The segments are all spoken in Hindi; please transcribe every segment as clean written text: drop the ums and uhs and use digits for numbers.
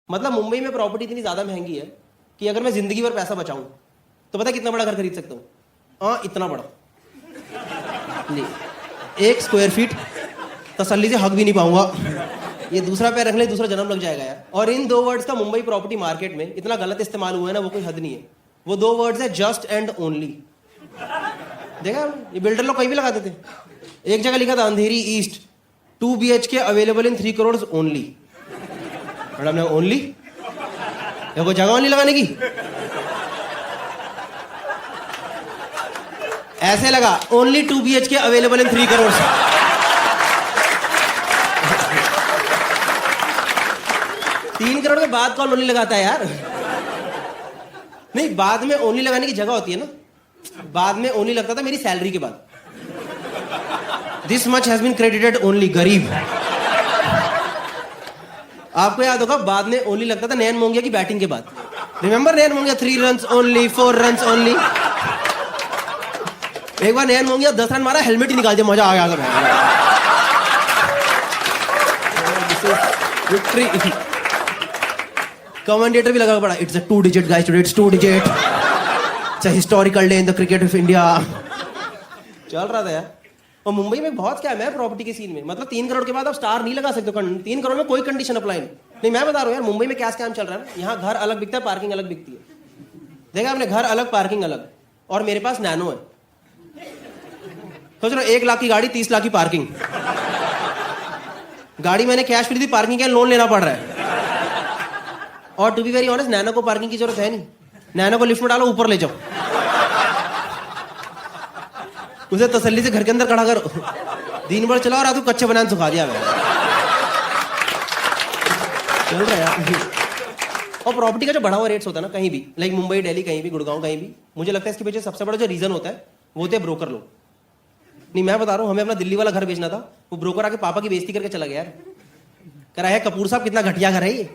मतलब मुंबई में प्रॉपर्टी इतनी ज्यादा महंगी है कि अगर मैं जिंदगी भर पैसा बचाऊं तो पता है कितना बड़ा घर खरीद सकता हूं? हाँ, इतना बड़ा। नहीं, 1 स्क्वायर फीट तसल्ली से हक भी नहीं पाऊंगा। ये दूसरा पैर रखने दूसरा जन्म लग जाएगा यार। और इन 2 वर्ड्स का मुंबई प्रॉपर्टी मार्केट में इतना गलत इस्तेमाल हुआ है ना, वो कोई हद नहीं है। वो 2 वर्ड्स है, जस्ट एंड ओनली। देखा ये बिल्डर लोग कहीं भी लगा देते। एक जगह लिखा था Andheri east 2 BHK available in 3 crore only. Madam ने ओनली कोई जगह ओनली लगाने की? ऐसे लगा only 2 BHK available in 3 crore. 3 crore के बाद कौन ओनली लगाता है यार? नहीं, बाद में ओनली लगाने की जगह होती है ना। बाद में ओनली लगता था मेरी सैलरी के बाद। This much has been credited only, गरीब। आपको याद होगा बाद में ओनली लगता था नयन मोंगिया की बैटिंग के बाद। Remember Nayan Mongia 3 runs only, 4 runs only. एक बार नयन मोंगिया 10 रन मारा, हेलमेट ही निकाल दिया, मजा आ गया। विक्ट्री। कमेंटेटर भी लगा पड़ा, it's a 2 digit guys today, it's 2 digit, it's a historical day in the cricket of India. चल रहा था यार। और मुंबई में बहुत क्या है प्रॉपर्टी के सीन में, मतलब 3 करोड़ के बाद आप स्टार नहीं लगा सकते। 3 करोड़ में कोई कंडीशन अप्लाई नहीं। मैं बता रहा हूँ यार, मुंबई में क्या स्कैम चल रहा है ना। यहाँ घर अलग बिकता है, पार्किंग अलग बिकती है। देखा आपने, घर अलग पार्किंग अलग। और मेरे पास नैनो है। सोच रहा 1 लाख की गाड़ी, 30 लाख की पार्किंग। गाड़ी मैंने कैश फ्री थी, पार्किंग के लोन लेना पड़ रहा है। और to be very honest, Nano को पार्किंग की जरूरत है नहीं। नैनो को लिफ्ट में डालो, ऊपर ले जाओ, उसे तसल्ली से घर के अंदर खड़ा करो। दिन भर चला और रात को कच्चे बनाने सुखा दिया मैंने। चल रहा है यार। और प्रॉपर्टी का जो बढ़ा हुआ रेट्स होता है ना कहीं भी, लाइक मुंबई, दिल्ली, कहीं भी, गुड़गांव, कहीं भी, मुझे लगता है इसके पीछे सबसे बड़ा जो रीजन होता है वो होते हैं ब्रोकर लोग। नहीं, मैं बता रहा हूँ, हमें अपना दिल्ली वाला घर बेचना था, वो ब्रोकर आके पापा की बेइज्जती करके चला गया यार। कह रहा है कपूर साहब कितना घटिया घर है ये।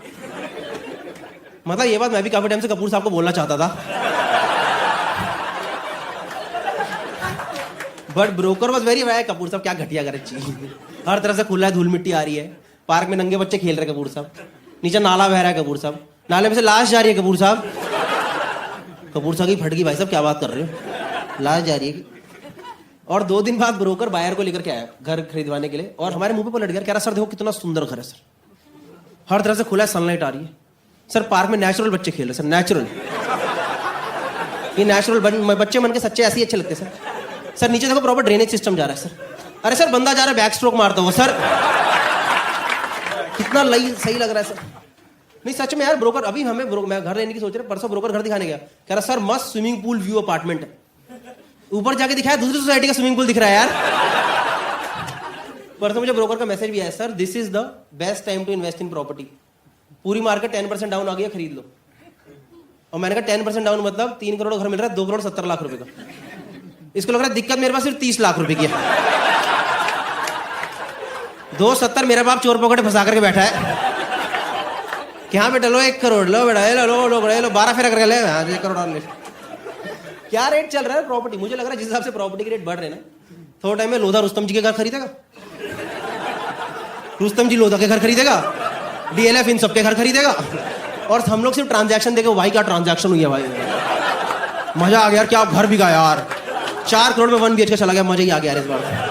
मतलब ये बात मैं भी काफी टाइम से कपूर साहब को बोलना चाहता था, but broker was very why. Kapoor साहब क्या घटिया घर चाहिए, हर तरफ से खुला है, धूल मिट्टी आ रही है, पार्क में नंगे बच्चे खेल रहे कपूर साहब, नीचे नाला बह रहा है कपूर साहब, नाले में से लाश जा रही है कपूर साहब। कपूर साहब की फट गई, भाई साहब क्या बात कर रहे हो, लाश जा रही है। और 2 दिन बाद ब्रोकर बायर को लेकर के आया घर खरीदवाने के लिए, और हमारे मुंह पे पलट गया। कह रहा सर देखो कितना सुंदर घर है सर, हर तरफ से खुला है, सनलाइट आ रही है सर, पार्क में नेचुरल बच्चे खेल रहे सर, नेचुरल। ये नेचुरल बच्चे मन के सच्चे ऐसे ही अच्छे लगते सर। सर नीचे देखो प्रॉपर ड्रेनेज सिस्टम जा रहा है सर। अरे सर बंदा जा रहा है बैक स्ट्रोक मारता हुआ सर, कितना सही लग रहा है सर। नहीं सच में यार, ब्रोकर अभी हमें मैं घर लेने की सोच रहे, परसों ब्रोकर घर दिखाने गया, कह रहा सर मस्त स्विमिंग पूल व्यू अपार्टमेंट है। ऊपर जाके दिखाया दूसरी सोसाइटी का स्विमिंग पूल दिख रहा है यार। परसों मुझे ब्रोकर का मैसेज भी आया, sir this is the best time to invest in property, पूरी मार्केट 10% डाउन आ गई है, खरीद लो। और मैंने कहा 10% डाउन मतलब 3 करोड़ घर मिल रहा है 2 करोड़ 70 लाख रुपए का। इसको लग रहा है दिक्कत मेरे पास सिर्फ 30 लाख रुपए की है। 270 मेरा बाप चोर पकड़े फंसा करके बैठा है कि हाँ बेटा लो 1 करोड़ लो बेटा, लो 12 फेरा करके ले 1 करोड़ और ले। क्या रेट चल रहा है प्रॉपर्टी? मुझे लग रहा है जिस हिसाब से प्रॉपर्टी के रेट बढ़ रहे हैं ना, थोड़ा टाइम में लोधा रुस्तम जी के घर खरीदेगा, रुस्तम जी लोधा के घर खरीदेगा, DLF इन सबके घर खरीदेगा, और हम लोग सिर्फ ट्रांजैक्शन देखे, भाई क्या ट्रांजैक्शन हुई है भाई, मजा आ गया यार, क्या घर बिका यार, 4 करोड़ में 1 BHK चला गया, मजा ही आ गया यार इस बार।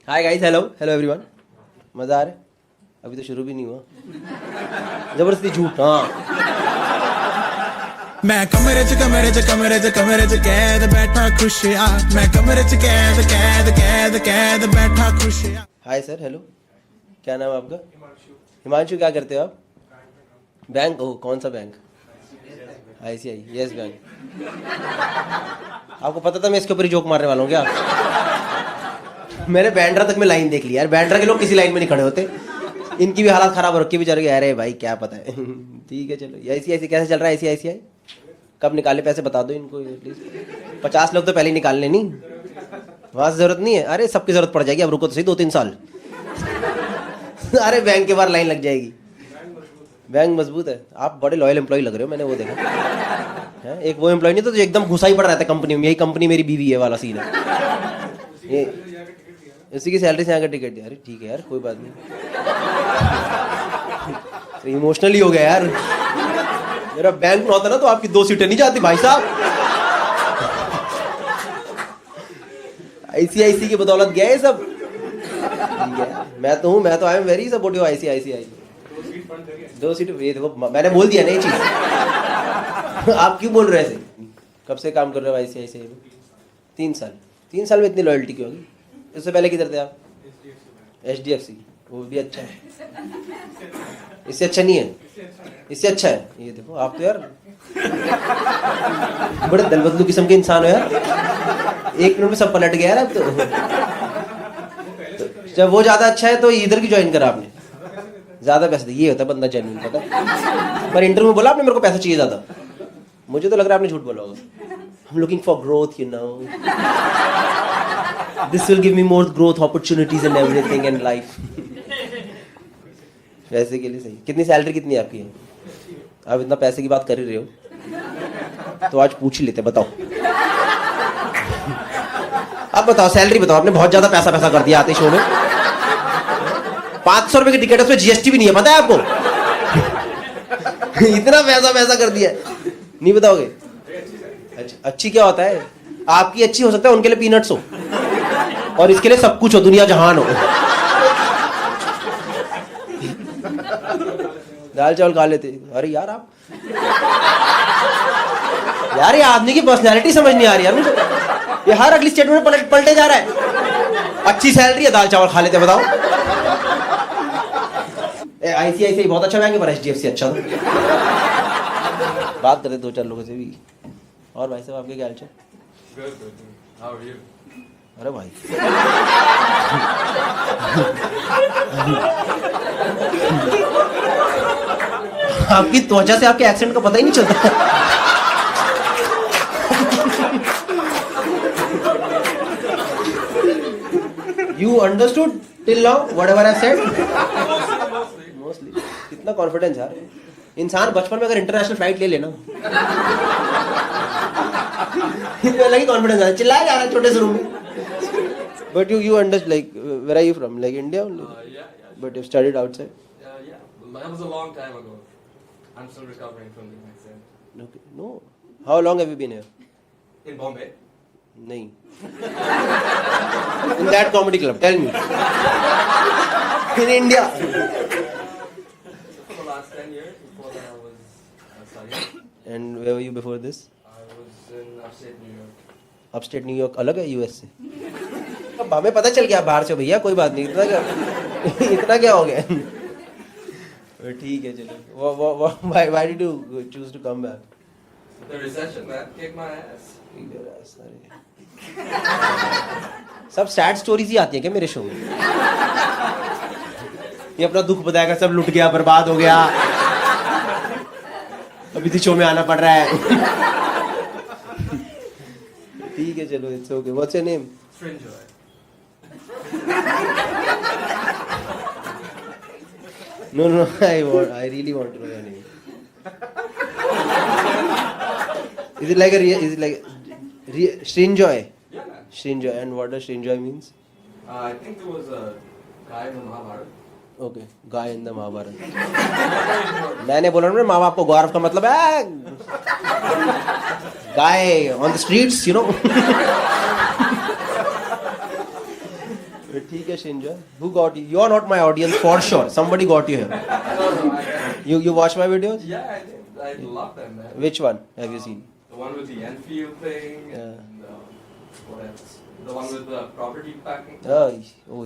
Hi guys, hello hello everyone. मजा आ रहा है? अभी तो शुरू भी नहीं हुआ। जबरदस्ती झूठ। हाँ, मैं कमरे च कैद बैठा खुशिया, मैं कमरे च कैद बैठा खुशिया। Hi sir, hello. क्या नाम है आपका? हिमांशु। क्या करते हो आप? बैंक? ओ, कौन सा बैंक? ICI, yes bank. आपको पता था मैं इसके ऊपर ही जोक मारने वाला हूँ क्या? मैंने बैंड्रा तक में लाइन देख ली यार। बैंड्रा के लोग किसी लाइन में नहीं खड़े होते। इनकी भी हालत खराब हो रखी है बेचारे की। अरे भाई क्या पता है। ठीक है चलो। ICICI कैसे चल रहा है? ICICI कब निकाले पैसे बता दो इनको एटलीस्ट। 50 लोग तो पहले ही निकालने नहीं, वहां से जरूरत नहीं है। अरे सबकी जरूरत पड़ जाएगी, अब रुको तो सही 2-3 साल। अरे बैंक के बाहर लाइन लग जाएगी। बैंक मजबूत है। आप बड़े लॉयल एम्प्लॉय लग रहे हो, मैंने वो देखा है। एक वो एम्प्लॉय नहीं तो जो एकदम घुसा ही पड़ रहा था कंपनी में, यही कंपनी मेरी बीवी है वाला सीन है। ये इसी की सैलरी से यहाँ का टिकट दिया। अरे ठीक है यार, कोई बात नहीं। तो इमोशनली हो गया यार। मेरा बैंक में होता ना तो आपकी 2 सीटें नहीं जाती भाई साहब। ICICI की बदौलत गया ये सब। ठीक है, मैं तो I am very supportive ICICI। 2 seat ये देखो, मैंने बोल दिया ना ये चीज। आप क्यों बोल रहे थे? कब से काम कर रहे हो ICICI में? 3 साल। 3 साल में इतनी लॉयल्टी क्यों होगी? इससे पहले किधर थे आप? HDFC। वो भी अच्छा है। इससे अच्छा नहीं है? इससे अच्छा है। ये देखो आप तो यार बड़े दल बदलू किस्म के इंसान हो यार। 1 मिनट में सब पलट गया यार अब तो। जब वो ज्यादा अच्छा है तो इधर की ज्वाइन करा आपने। ज्यादा पैसे दे, ये होता है बंदा जेन्युइन, पता है? पर इंटरव्यू में बोला आपने मेरे को पैसा चाहिए ज्यादा। मुझे तो लग रहा है आपने झूठ बोला होगा। I'm looking for growth, you know. This will give me more growth opportunities and everything in life. पैसे के लिए सही। कितनी सैलरी कितनी है आपकी है? आप इतना पैसे की बात कर ही रहे हो तो आज पूछ ही लेते। बताओ, आप बताओ सैलरी बताओ। आपने बहुत ज्यादा पैसा कर दिया आते शो में। 500 रुपए की टिकट है, उसमें GST भी नहीं है, पता है आपको? इतना पैसा कर दिया। नहीं बताओगे? अच्छी क्या होता है? आपकी अच्छी हो सकता है, उनके लिए पीनट्स हो, और इसके लिए सब कुछ हो, दुनिया जहान हो। दाल चावल खा लेते। अरे यार आप यार, ये आदमी की पर्सनैलिटी समझ नहीं आ रही यार मुझे। ये हर अगली स्टेटमेंट में पलटे जा रहा है। अच्छी सैलरी है, दाल चावल खा लेते। बताओ, ICICI बहुत अच्छा बैंक है, पर HDFC अच्छा था। बात करते 2-4 लोगों से भी। और भाई साहब आपके क्या हाल चाल? अरे भाई आपकी त्वचा से आपके एक्सेंट का पता ही नहीं चलता। You understood till now whatever I said? Mostly. कितना कॉन्फिडेंस यार। इंसान बचपन में अगर इंटरनेशनल फ्लाइट ले लेना, अलग ही कॉन्फिडेंस है। चिल्लाया जा रहा है छोटे से रूम में। But you understand, like, where are you from? Like India only? Yeah. But you've studied outside? Yeah. That was a long time ago. I'm still recovering from the accident. Okay. No. How long have you been here? In Bombay? नहीं. In that comedy club, tell me. In India. For the last 10 years. Before that I was studying. And where were you before this? I was in upstate New York. Upstate New York अलग है US से? अब हमें पता चल गया बाहर से भैया, कोई बात नहीं। इतना क्या हो गया? ठीक है चलो। Why did you choose to come back? The recession, man, kicked my ass. सब सैड स्टोरीज ही आती हैं क्या मेरे शो में? ये अपना दुख बताएगा, सब लुट गया, बर्बाद हो गया, अभी तो शो में आना पड़ रहा है। ठीक है चलो, it's okay. What's your name? Frinjoy. No, I really want to know your name. Is it like Shrinjoy? Yeah, man. Shrinjoy. And what does Shrinjoy means? I think there was a guy in the Mahabharata. Okay, guy in the Mahabharata. मैंने बोला ना, माँ बाप को गौरव का मतलब है guy on the streets, you know. ठीक है Shinja. Who got you? You are not my audience for sure. Somebody got you here. No, You watch my videos? yeah, I did. I love them, man. Which one have you seen? The one with the Enfield thing, Yeah. and what else? The one with the property packing. Oh,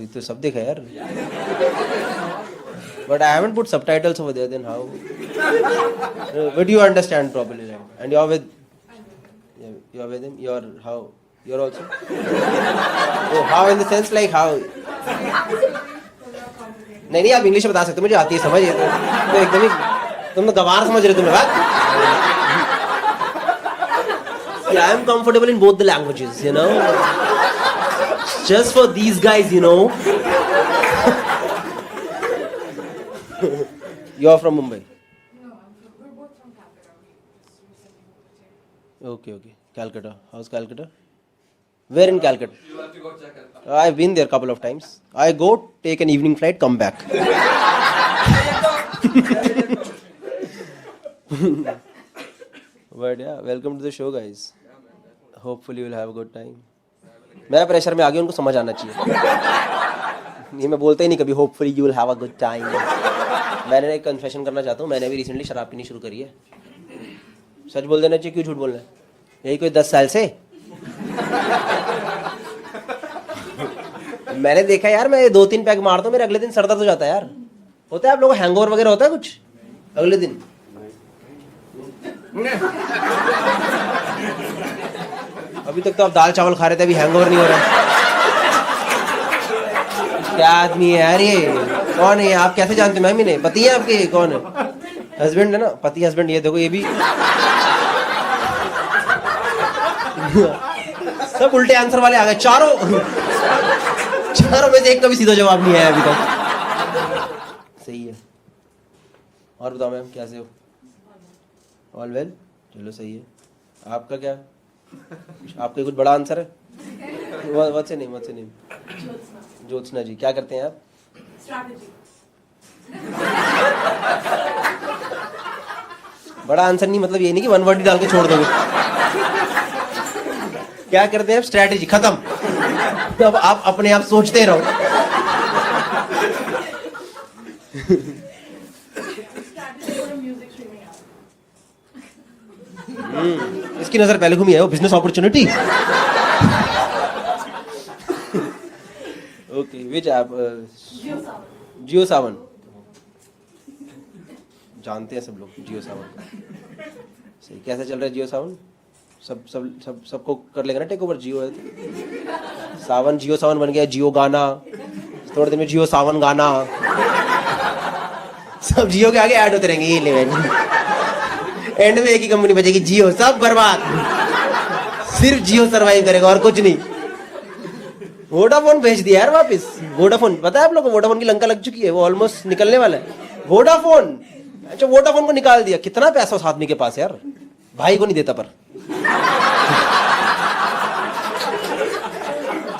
ये तो सब देखा यार. But I haven't put subtitles over there. Then how? But you understand properly, right? And you're with. You're with him. You're how? You're also. Oh, how in the sense like how? नहीं आप इंग्लिश बता सकते हो, मुझे आती है समझ. तो एकदम ही तुम तो गवार समझ रहे हो तुम्हें बात. I am comfortable in both the languages, you know. Just for these guys, you know. You are from Mumbai. No, we're both from Calcutta. We just recently moved here. Okay. Calcutta. How's Calcutta? Where in Calcutta? You'll have to go check it. I've been there a couple of times. I go, take an evening flight, come back. But yeah, welcome to the show, guys. Hopefully you'll have a good time. मैं प्रेशर में आ गया, उनको समझ आना चाहिए. ये मैं बोलता ही नहीं कभी hopefully you will have a good time. मैंने एक कन्फेशन करना चाहता हूँ. मैंने भी रिसेंटली शराब पीनी शुरू करी है. सच बोल देना चाहिए, क्यों झूठ बोलना है? यही कोई 10 साल से. मैंने देखा यार, मैं 2-3 पैग मारता हूँ, मेरे अगले दिन सर दर्द हो जाता है यार. होता है आप लोगों को हैंगओवर वगैरह होता है कुछ अगले दिन? अभी तक तो आप दाल चावल खा रहे थे, अभी हैंगओवर नहीं हो रहा. क्या आदमी है यार ये? कौन है आप? कैसे जानते? मैम ही नहीं पति है आपके? कौन है? हस्बैंड है ना? पति हस्बैंड. ये देखो, ये भी सब उल्टे आंसर वाले आ गए. चारों में से एक का भी सीधा जवाब नहीं आया अभी तक. सही है. और बताओ मैम, कैसे हो? All well. चलो सही है. आपका क्या? आपका कुछ बड़ा आंसर है? What's your name? ज्योत्सना जी. क्या करते हैं आप? Strategy. बड़ा आंसर नहीं मतलब ये नहीं कि 1 वर्ड डाल के छोड़ दोगे. क्या करते हैं आप? स्ट्रैटेजी. खत्म. अब आप अपने आप सोचते रहो. Strategy for a music streaming app. इसकी नजर पहले घूमी है वो बिजनेस अपॉर्चुनिटी. ओके. विच ऐप? JioSaavn. जियो सावन. जानते हैं सब लोग जियो सावन का. सही. कैसे चल रहा है जियो सावन? सबको कर लेगा ना टेक ओवर. जियो है तो सावन. जियो सावन बन गया. जियो गाना. थोड़े दिन में जियो सावन गाना. सब जियो के आगे ऐड होते रहेंगे. ये ले एंड में एक ही कंपनी बचेगी, जियो. सब बर्बाद. सिर्फ जियो सरवाइव करेगा और कुछ नहीं. वोडाफोन भेज दिया यार वापस. वोडाफोन पता है आप लोग को? वोडाफोन की लंका लग चुकी है. वो ऑलमोस्ट निकलने वाला है. वोडाफोन. अच्छा, वोडाफोन को निकाल दिया. कितना पैसा उस आदमी के पास यार. भाई को नहीं देता पर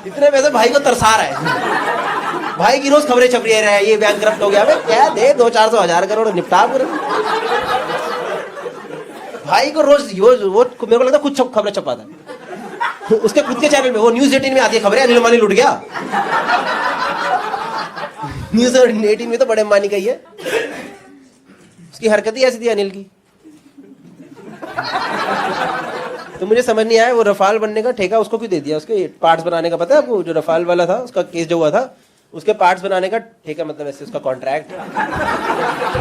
इतने पैसे भाई को तरसा रहा है. भाई की रोज खबरें छप रही है, ये बैंकक्रप्ट हो गया. क्या दे 200-400 हजार करोड़ निपटा पूरे. भाई को रोज वो मेरे को लगता है खुद खबरें छपाता है उसके खुद के चैनल में. वो न्यूज 18 में आती है खबरें, अनिल अंबानी लुट गया. न्यूज 18 में तो बड़े अंबानी का ही है. उसकी हरकत ही ऐसी थी अनिल की. तो मुझे समझ नहीं आया वो रफाल बनने का ठेका उसको क्यों दे दिया. उसके पार्ट्स बनाने का पता है आपको? जो रफाल वाला था उसका केस जो हुआ था, उसके पार्ट्स बनाने का ठेका मतलब ऐसे उसका कॉन्ट्रैक्ट.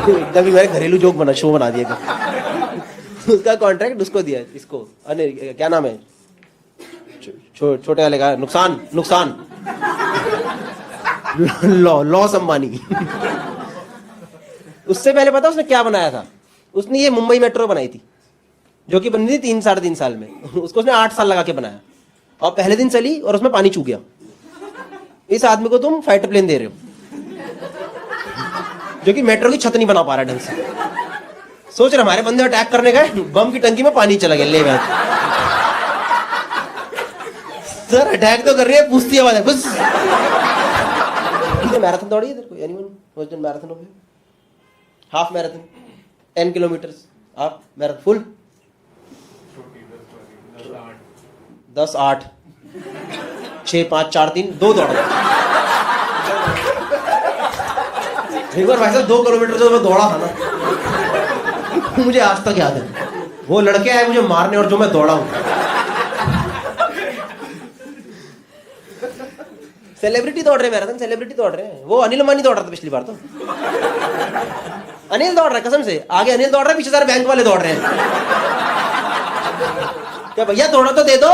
एकदम ही मैंने घरेलू जोक बना शो बना दिया. उसका कॉन्ट्रैक्ट उसको दिया. इसको अनिल क्या नाम है छोटे वाले का? नुकसान. लॉस अंबानी. उससे पहले पता उसने क्या बनाया था? उसने ये मुंबई मेट्रो बनाई थी, जो कि बनी थी 3-3.5 साल में. उसको उसने 8 साल लगा के बनाया. और पहले दिन चली और उसमें पानी चूक गया. इस आदमी को तुम फाइटर प्लेन दे रहे हो जो कि मेट्रो की छत नहीं बना पा रहा ढंग से. सोच रहे हमारे बंदे अटैक करने गए, बम की टंकी में पानी चला गया. ले मैं सर अटैक तो कर रही है, पूछती आवाज है बस. मैराथन दौड़ी है तेरे को? एनीवन मैराथन हो गया? Half marathon 10 kilometre. Half marathon full 10-8 6-5-4-3 2 दौड़. एक बार भाई साहब 2 किलोमीटर जो मैं दौड़ा था ना, मुझे आज तक याद है। वो लड़के आए मुझे मारने और जो मैं दौड़ा हूं। सेलिब्रिटी दौड़ रहे मैराथन, सेलिब्रिटी दौड़ रहे हैं। वो अनिल अंबानी दौड़ रहा था पिछली बार तो। अनिल दौड़ रहा है कसम से, आगे अनिल दौड़ रहा है, पीछे सारे बैंक वाले दौड़ रहे हैं। क्या भैया थोड़ा तो दे दो।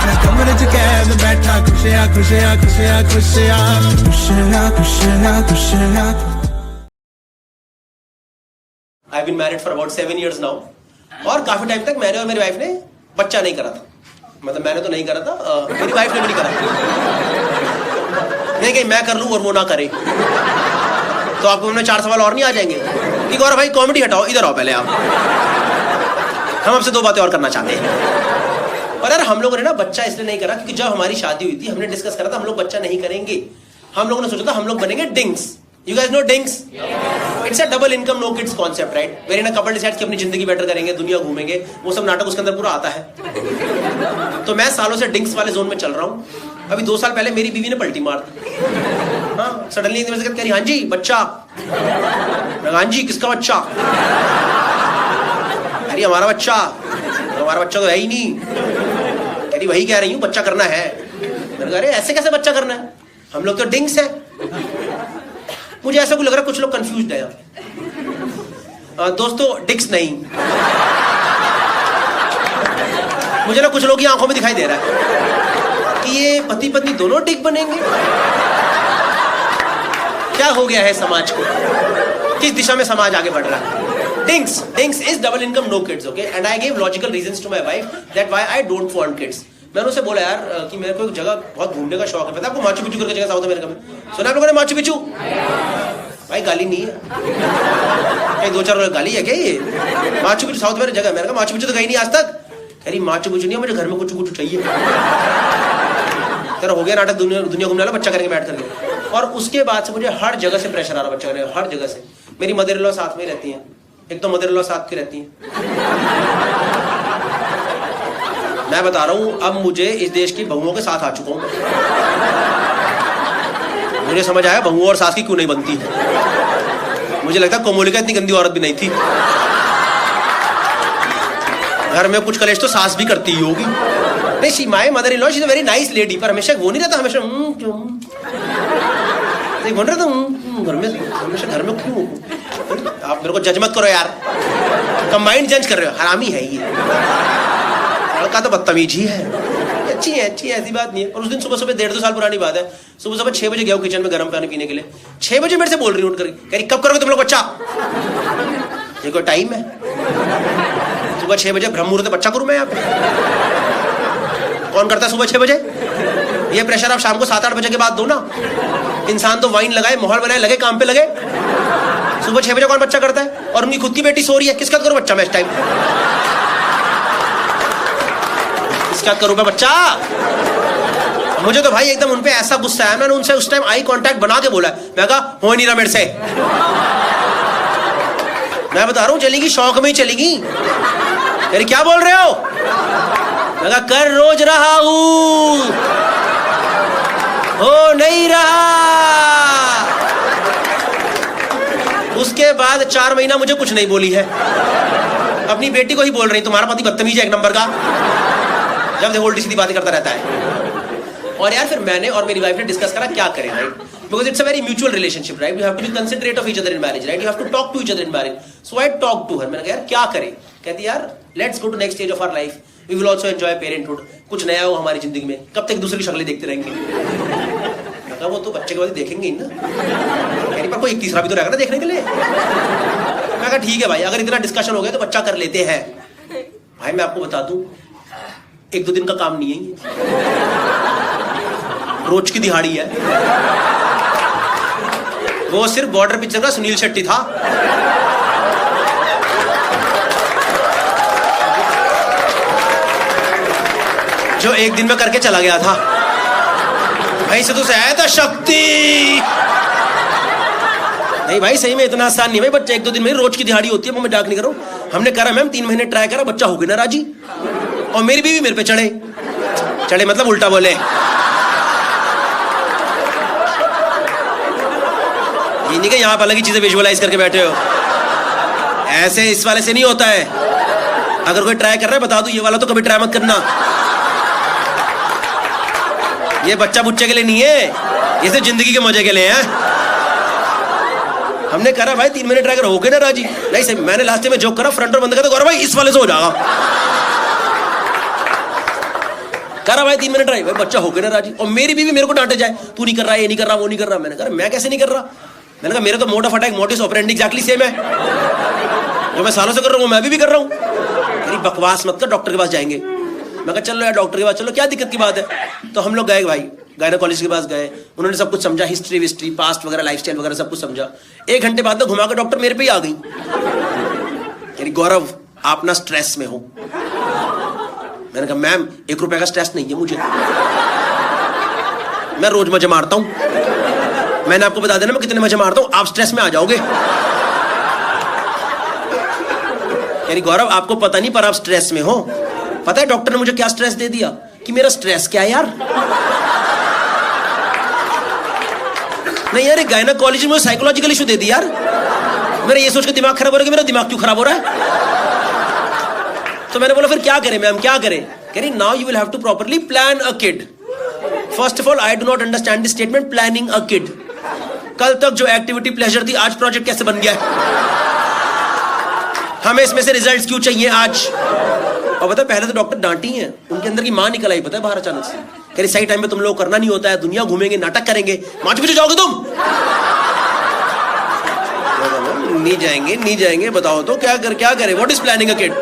मैं कमरे च कैद बैठा खुशियां खुशियां खुशियां खुशियां खुशियां खुशियां खुशियां। I've been married for about 7 years now, और काफी टाइम तक मैंने और मेरी वाइफ ने बच्चा नहीं करा था। मतलब मैंने तो नहीं करा था, मेरी वाइफ ने भी नहीं करा। नहीं कहीं मैं कर लूं और वो ना करे तो आपको हमने 4 सवाल और नहीं आ जाएंगे कि गौरव भाई कॉमेडी हटाओ, इधर आओ पहले आप, हम आपसे 2 बातें और करना चाहते हैं। और यार हम लोगों ने ना बच्चा इसलिए नहीं करा क्योंकि जब हमारी शादी हुई थी हमने डिस्कस करा था हम लोग बच्चा नहीं करेंगे। हम लोगों ने सोचा था हम लोग बनेंगे डिंग्स। You guys know DINGS? It's a double income no kids concept, right? Wherein a couple decides कि अपनी जिंदगी बेटर करेंगे, दुनिया घूमेंगे, वो सब नाटक उसके अंदर पूरा आता है। तो मैं सालों से DINGS वाले जोन में चल रहा हूँ। अभी 2 साल पहले मेरी बीवी ने पलटी मार दी। हाँ, सडनली कह रही हाँ जी बच्चा। हाँ जी किसका बच्चा? अरे हमारा बच्चा। हमारा बच्चा तो है ही नहीं। कह रही वही कह रही हूँ बच्चा करना है। मैंने कहा अरे ऐसे कैसे बच्चा करना है? हम लोग तो DINGS है। मुझे ऐसा कुछ लग रहा है कुछ लोग कंफ्यूज्ड है। दोस्तों डिक्स नहीं, मुझे ना कुछ लोग की आंखों में दिखाई दे रहा है कि ये पति पत्नी दोनों डिक बनेंगे। क्या हो गया है समाज को? किस दिशा में समाज आगे बढ़ रहा है? DINKs is double income no kids, okay, and I give logical reasons to my wife that why I don't want kids. मैंने उसे बोला यार कि मेरे को एक जगह बहुत घूमने का शौक है। पता है आपको माचू पिचू करके जगह साउथ अमेरिका में? सुना आप लोगों ने माचू पिचू? भाई गाली नहीं है, 2-4 गाली है क्या ये? माचू पिचू साउथ में जगह, मैंने कहा माचू पिचू तो गई नहीं आज तक। कह रही माचू पिचू नहीं है, मुझे घर में कुछ चाहिए। तेरा हो गया नाटक, दुनिया घूमने वाला, बच्चा करेंगे बैठ करके। और उसके बाद से मुझे हर जगह से प्रेशर आ रहा बच्चा करने, हर जगह से। मेरी मदर इन लॉ साथ में रहती है, एक तो मदर इन लॉ साथ की रहती है। मैं बता रहा हूं अब मुझे इस देश की बहुओं के साथ आ चुका हूं। मुझे समझ आया बहुओं और सास की क्यों नहीं बनती। मुझे लगता है कोमोलिका इतनी गंदी औरत भी नहीं थी। घर में कुछ कलेश तो सास भी करती ही होगी। नहीं she my mother in law she is a very nice lady, पर हमेशा वो नहीं रहता, हमेशा बोल रहे थे घर में, हमेशा घर में क्यों? आप मेरे को जज मत करो यार, कंबाइंड जज कर रहे हो, हरामी है ये लड़का तो बदतमीज ही है। अच्छी है ऐसी बात नहीं है। और उस दिन सुबह 1.5-2 साल पुरानी बात है, सुबह 6 बजे गया किचन में गर्म पानी पीने के लिए। 6 बजे मेरे से बोल रही हूँ उठ कर, कह रही कब करोगे तुम लोग बच्चा? ये कोई टाइम है? सुबह 6 बजे ब्रह्म मुहूर्त बच्चा करूं मैं यहाँ पे? कौन करता है सुबह 6 बजे? ये प्रेशर आप शाम को 7-8 बजे के बाद दो ना। इंसान तो वाइन लगाए, माहौल बनाए, लगे काम पे लगे। सुबह 6 बजे कौन बच्चा करता है? और उनकी खुद की बेटी सो रही है, किसका करूं बच्चा मैं इस टाइम? क्या करूं मैं बच्चा? मुझे तो भाई एकदम उनपे ऐसा गुस्सा है, मैंने उनसे उस टाइम आई कांटेक्ट बना के बोला, मैं कहा हो नहीं रहा मेरे से। मैं बता रहा हूं चलेगी, शौक में ही चलेगी। अरे क्या बोल रहे हो? मैं कहा कर रोज रहा हूं, हो नहीं रहा। उसके बाद 4 महीना मुझे कुछ नहीं बोली है। अपनी बेटी को ही बोल रही तुम्हारा पति बदतमीज है 1 नंबर का, जब देखो उल्टी सीधी बातें करता रहता है। और यार फिर मैंने और मेरी वाइफ ने डिस्कस करा क्या करें, right? Because it's a very mutual relationship, right? You have to be considerate of each other in marriage, right? You have to talk to each other in marriage. So I talk to her, मैंने कहा यार क्या करें? कहती यार let's go to next stage of our life, we will also enjoy parenthood. कुछ नया हो हमारी जिंदगी में, कब तक दूसरी शक्लें देखते रहेंगे? मैं वो तो बच्चे के बाद देखेंगे ही ना। मेरे पर कोई एक तीसरा भी तो रहेगा ना देखने के लिए। मैं कहा ठीक है भाई, अगर इतना डिस्कशन हो गया तो बच्चा कर लेते हैं। भाई मैं आपको बता दूं 1-2 दिन का काम नहीं है ये, रोज की दिहाड़ी है। वो सिर्फ बॉर्डर पिक्चर का सुनील शेट्टी था। जो 1 दिन में करके चला गया था। भाई से तो आया था शक्ति। नहीं भाई सही में इतना आसान नहीं भाई, बच्चा 1-2 दिन में रोज की दिहाड़ी होती है। मैं मजाक नहीं कर रहा हूं, हमने करा मैम 3 महीने ट्राई करा, बच्चा हो गया ना राजी। और मेरी बीवी मेरे पे चढ़े मतलब उल्टा बोले। ये नहीं कि यहाँ आप अलग ही चीजें विजुअलाइज करके बैठे हो। ऐसे इस वाले से नहीं होता है। अगर कोई ट्राई कर रहा है बता दूं, ये वाला तो कभी ट्राई मत करना। ये बच्चा बुच्चे के लिए नहीं है, ये सिर्फ जिंदगी के मजे के लिए है। हमने करा भाई 3 महीने ट्राई कर, होके ना राजी। नहीं सही, मैंने लास्ट टाइम में जोक करा, फ्रंट और बंद करता, गौरव भाई इस वाले से हो जाएगा। करा भाई 3 महीने ट्राई, भाई बच्चा होके ना राजी। और मेरी बीवी मेरे को डांटे जाए, तू नहीं कर रहा, ये नहीं कर रहा, वो नहीं कर रहा। मैंने कहा मैं कैसे नहीं कर रहा? मैंने कहा मेरे तो mode of attack, mortise operandi exactly same है। जो मैं सालों से कर रहा हूँ मैं भी कर रहा हूँ। मेरी बकवास मत कर, डॉक्टर के पास जाएंगे। मैं कहा चलो यार डॉक्टर के पास चलो, क्या दिक्कत की बात है। तो हम लोग गए भाई, गायनेकोलॉजिस्ट के पास गए। उन्होंने सब कुछ समझा, हिस्ट्री विस्ट्री पास्ट वगैरह लाइफस्टाइल वगैरह सब कुछ समझा। 1 घंटे बाद तो घुमा कर डॉक्टर मेरे पे ही आ गई। यानी गौरव आप ना स्ट्रेस में हो। मैंने कहा मैम 1 रुपए का स्ट्रेस नहीं है मुझे, मैं रोज मजे मारता हूं। मैंने आपको बता देना मैं कितने मजे मारता हूं, आप स्ट्रेस में आ जाओगे। यानी गौरव आपको पता नहीं पर आप स्ट्रेस में हो। पता है डॉक्टर ने मुझे क्या स्ट्रेस दे दिया कि मेरा स्ट्रेस क्या है यार। नहीं यार गायनेकोलॉजी में साइकोलॉजिकल इशू दे दी यार। मेरा ये सोच के दिमाग खराब हो रहा है कि मेरा दिमाग क्यों खराब हो रहा है। तो मैंने बोला फिर क्या करें मैम, क्या करें? कह रही now you will have to properly plan a kid. First of all I do not understand this statement planning a kid. कल तक जो एक्टिविटी प्लेजर थी आज प्रोजेक्ट कैसे बन गया है? हमें इसमें से रिजल्ट्स क्यों चाहिए आज? और पता है पहले तो डॉक्टर डांटी हैं, उनके अंदर की मां निकल आई पता है बाहर अचानक से। कह रही सही टाइम पे तुम लोग करना नहीं होता है, दुनिया घूमेंगे नाटक करेंगे, मार्च पीछे जाओगे तुम। नहीं जाएंगे बताओ तो क्या करें? What is planning a kid?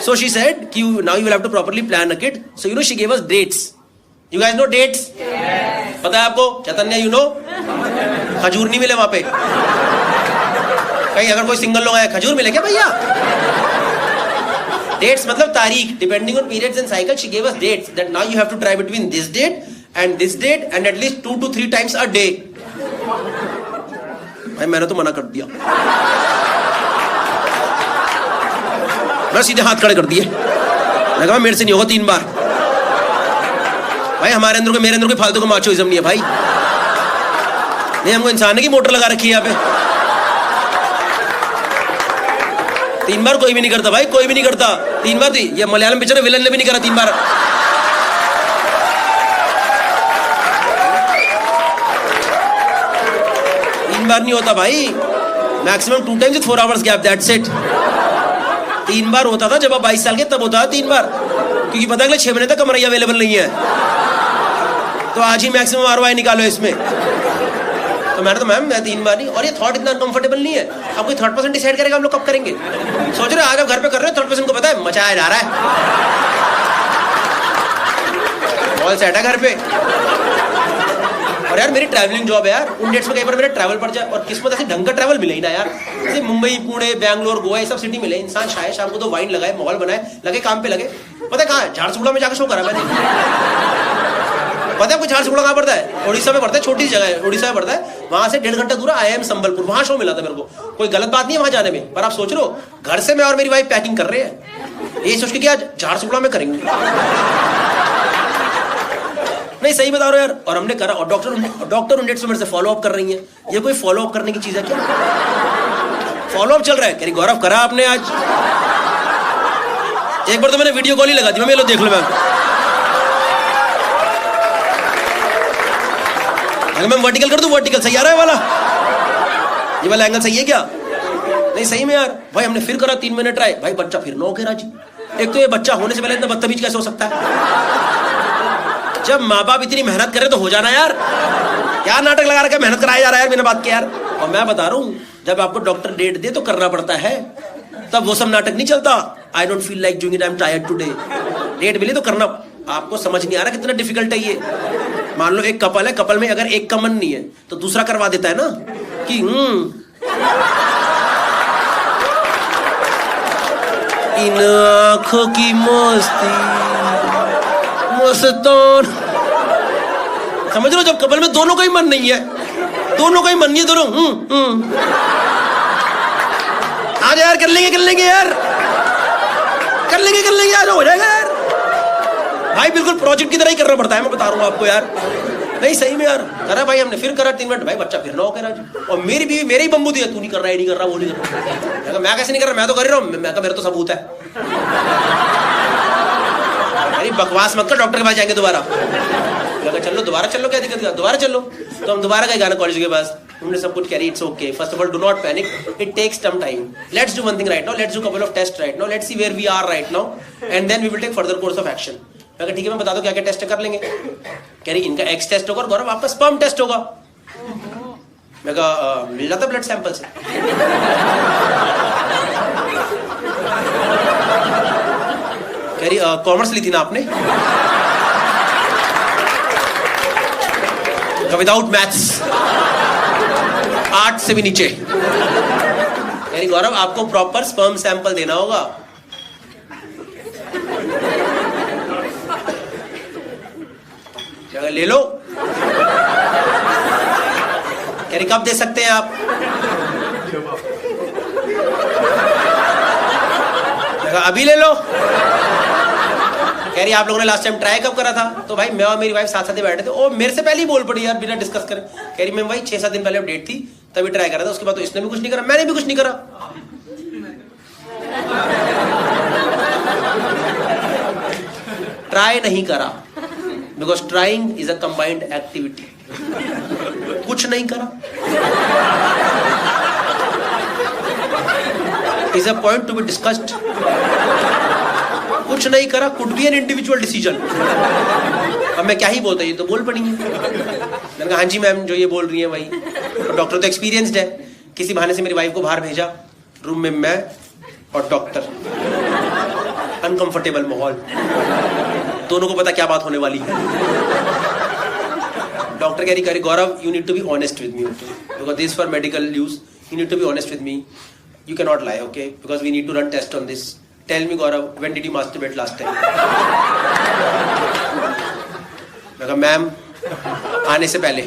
So she said कि now you will have to properly plan a kid. So you know she give us dates. You guys know dates? पता है आपको चैतन्य? यू नो खजूर नहीं मिले वहां पे कहीं, अगर कोई सिंगल लोग आए खजूर मिले क्या भैया? डेट्स मतलब तारीख, depending on periods and cycle she give us dates that now you have to try between this date and at least 2 to 3 times a day. भाई मैंने तो मना कर दिया, मैं सीधे हाथ खड़े कर दिए। मैं कहा मेरे से नहीं होगा 3 बार। भाई हमारे अंदर मेरे अंदर कोई फालतू का माचोइज्म नहीं है भाई। नहीं हमको इंसान की मोटर लगा रखी है यहाँ पे। 3 बार कोई भी नहीं करता भाई, कोई भी नहीं करता 3 बार। थी ये मलयालम पिक्चर विलन ने भी नहीं करा 3 बार। नहीं होता भाई, maximum 2 times 4 hours gap, that's it. 3 बार होता था जब आप 22 साल के, तब होता था 3 बार, क्योंकि पता अगले 6 महीने तक कमरा अवेलेबल नहीं है। तो आज ही मैक्सिमम ROI निकालो इसमें। तो मैंने तो मैम मैं 3 बार नहीं। और ये थॉट इतना कंफर्टेबल नहीं है। अब कोई 3rd person डिसाइड करेगा हम लोग कब करेंगे? सोच रहे आज आप घर पे कर रहे हो, 3rd person को पता है मचाया जा रहा है, ऑल सेट है घर पे। और यार मेरी ट्रैवलिंग जॉब है यार, उन डेट्स में कई बार मेरा ट्रैवल पड़ जाए, और किस्मत ऐसे ढंग का ट्रैवल मिले ही ना यार। जैसे मुंबई, पुणे, बैंगलोर, गोवा ये सब सिटी मिले, इंसान शायद शाम को तो वाइन लगाए, माहौल बनाए, लगे काम पे लगे। पता है कहाँ है? झारसुगुड़ा में जाकर शो करा मैंने। पता है आपको झारसुगुड़ा कहाँ पड़ता है? उड़ीसा में पड़ता है, छोटी जगह है, उड़ीसा में पड़ता है। वहां से 1.5 घंटा दूर IIM संबलपुर, वहां शो मिला था मेरे को। कोई गलत बात नहीं है वहां जाने में, पर आप सोच रहे हो घर से मैं और मेरी वाइफ पैकिंग कर रहे हैं, ये सोच के कि आज झारसुगुड़ा में करेंगे। नहीं सही बता रहा हूं यार। और हमने करा, और डॉक्टर उन डेट्स में मेरे से फॉलो अप कर रही है। ये कोई फॉलो अप करने की चीज है क्या? फॉलो अप चल रहा है। कह रही गौरव करा आपने आज? एक बार तो मैंने वीडियो कॉल ही लगा दी, मैं लो देख लो मैं वर्टिकल कर दूं? वर्टिकल सही आ रहा है वाला, ये वाला एंगल सही है क्या? नहीं सही में यार। भाई हमने फिर करा 3 महीने ट्राई, भाई बच्चा फिर नो के राजी। एक तो ये बच्चा होने से पहले इतना बदतमीज कैसे हो सकता है? जब माँ बाप इतनी मेहनत करे तो हो जाना यार, क्या नाटक लगा रखा है, मेहनत कराया जा रहा है बिना बात के यार। और मैं बता रहा हूँ जब आपको डॉक्टर डेट दे तो करना पड़ता है, तब वो सब नाटक नहीं चलता। I don't feel like doing it, I am tired today. Date मिली तो करना। आपको समझ नहीं आ रहा कितना डिफिकल्ट है ये। मान लो एक कपल है, कपल में अगर एक का मन नहीं है तो दूसरा करवा देता है ना कि इन आंखों की मस्ती मस्तान। समझ लो जब कपल में दोनों का ही मन नहीं है, दोनों आज यार कर लेंगे यार, कर लेंगे आज हो जाएगा यार। भाई बिल्कुल प्रोजेक्ट की तरह ही करना पड़ता है, मैं बता रहा हूँ आपको यार। नहीं सही में यार करा भाई हमने, फिर करा 3 मिनट, भाई बच्चा फिर ना हो कह रहा। और मेरी बीवी मेरे ही बम्बू दिया, तू नहीं कर रहा, ये नहीं कर रहा, वो नहीं कर रहा। मैं कैसे नहीं कर रहा, मैं तो कर ही रहा हूँ। मैं कहा मेरा तो सबूत है। अरे बकवास मत कर, डॉक्टर के पास जाएंगे दोबारा। लगा चलो दोबारा चलो, क्या दिक्कत है, दोबारा चलो। तो हम दोबारा गए गायनेकोलॉजिस्ट के पास, उन्होंने सब कुछ करी, it's okay, first of all do not panic, it takes some time, let's do one thing right now, let's do couple of test right now, let's see where we are right now and then we will take further course of action. मैं कहा ठीक है, मैं बता दो क्या क्या टेस्ट कर लेंगे। कह रही इनका एक्स टेस्ट होगा और गौरव आपका स्पर्म टेस्ट होगा। मैं कहा मिल जाता ब्लड सैंपल से। कह रही कॉमर्स ली थी ना आपने, विदाउट मैथ्स, 8 से भी नीचे। कह रही गौरव आपको प्रॉपर स्पर्म सैंपल देना होगा। ले लो। कह रही कब दे सकते हैं आप। अभी ले लो। कह रही आप लोगों ने लास्ट टाइम ट्राई कब करा था। तो भाई मैं और मेरी वाइफ साथ साथ ही बैठे थे, और मेरे से पहले ही बोल पड़ी यार बिना डिस्कस करे। कह रही मैं भाई 6-7 दिन पहले डेट थी तभी ट्राई करा था, उसके बाद तो इसने भी कुछ नहीं करा, मैंने भी कुछ नहीं करा। ट्राई नहीं करा, because trying is a combined activity. कुछ नहीं करा is a point to be discussed. कुछ नहीं करा could be an individual decision. अब मैं क्या ही बोलता, ये तो बोल पड़ी है। मैंने कहा हाँ जी मैम, जो ये बोल रही है वही। तो डॉक्टर तो एक्सपीरियंस्ड है, किसी बहाने से मेरी वाइफ को बाहर भेजा, रूम में मैं और डॉक्टर, अनकंफर्टेबल माहौल, दोनों को पता क्या बात होने वाली है। डॉक्टर कह रही Gaurav you need to be honest with me, because this for medical use, you need to be honest with me, you cannot lie, okay, because we need to run test on this. Tell me Gaurav, when did you masturbate last time? मैं कहा मैम आने से पहले।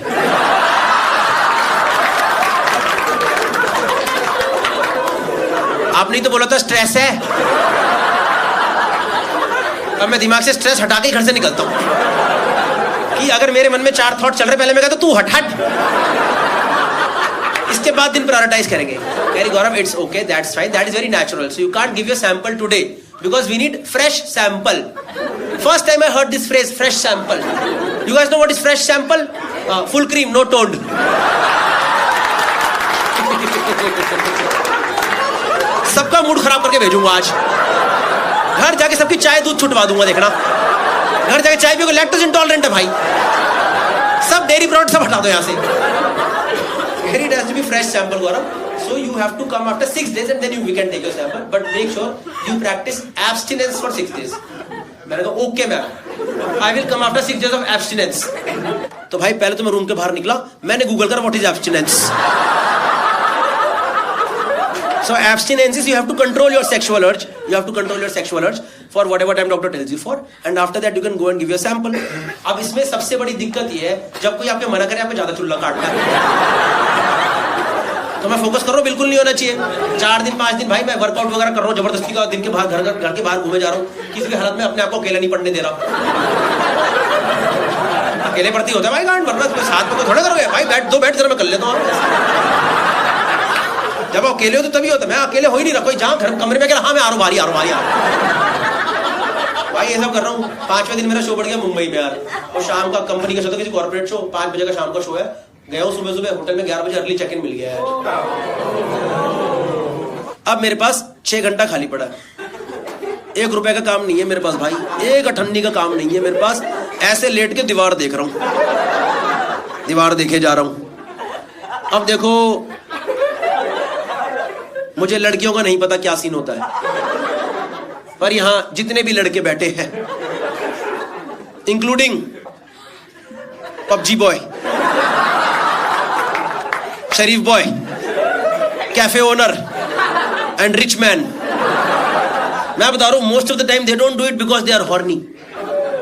आपने तो बोला था स्ट्रेस है। अब मैं दिमाग से स्ट्रेस हटा के घर से निकलता हूं कि अगर मेरे मन में 4 थॉट चल रहे, पहले मैं कहता तू हट, इसके बाद दिन प्रायोरिटाइज करेंगे। कह Gaurav it's okay, that's fine, that is very natural, so you can't give your sample today because we need fresh sample. First time I heard this phrase, fresh sample. You guys know what is fresh sample? Full cream, no toned. सबका मूड खराब करके भेजूंगा आज। घर जाके सबकी चाय दूध छुटवा दूंगा, देखना। घर जाके चाय पियोगे, लैक्टोज इंटॉलरेंट है भाई, सब डेयरी प्रोडक्ट सब हटा दो यहाँ से। It has to be fresh sample, Gaurav. So you have to come after 6 days and then we can take your sample. But make sure you practice abstinence for 6 days. मैंने कहा okay ma'am, I will come after 6 days of abstinence. तो भाई पहले तो मैं रूम के बाहर निकला, मैंने गूगल करा what is abstinence. So abstinence is you have to control your sexual urge. You have to control your sexual urge for whatever time doctor tells you for, and after that you can go and give your sample. अब इसमें सबसे बड़ी दिक्कत ये है जब कोई आपके मना करे, आपको ज्यादा चुल्ला काटता है। तो मैं फोकस कर रहा हूँ, बिल्कुल नहीं होना चाहिए। 4 दिन 5 दिन भाई मैं वर्कआउट वगैरह कर रहा हूँ जबरदस्ती का, दिन के बाहर घर के बाहर घूमे जा रहा हूँ, किसी भी हालत में अपने आप को अकेला नहीं पड़ने दे रहा। अकेले पड़ती होता है भाई गांड, वरना साथ में थोड़ा करोगे भाई, दो बैठ जरा मैं कर लेता हूँ। जब अकेले हो तो तभी होता, मैं अकेले हो ही नहीं रहा, कोई जहाँ घर कमरे में अकेला, हाँ मैं आ रहा हूँ भाई ये सब कर रहा हूँ। 5वें दिन मेरा शो बढ़ गया मुंबई में यार, और शाम का कंपनी का शो था, किसी कॉर्पोरेट शो, 5 बजे का शाम का शो है। गया हूँ सुबह होटल में, 11 बजे अर्ली चेक इन मिल गया है। अब मेरे पास 6 घंटा खाली पड़ा है, 1 रुपए का काम नहीं है मेरे पास भाई, 1 अठन्नी का काम नहीं है मेरे पास। ऐसे लेट के दीवार देख रहा हूँ, दीवार देखे जा रहा हूँ। अब देखो मुझे लड़कियों का नहीं पता क्या सीन होता है, पर यहां जितने भी लड़के बैठे हैं, इंक्लूडिंग पबजी बॉय, शरीफ boy, cafe owner and rich man, मैं बता रहा हूं most of the time they don't do it because they are horny,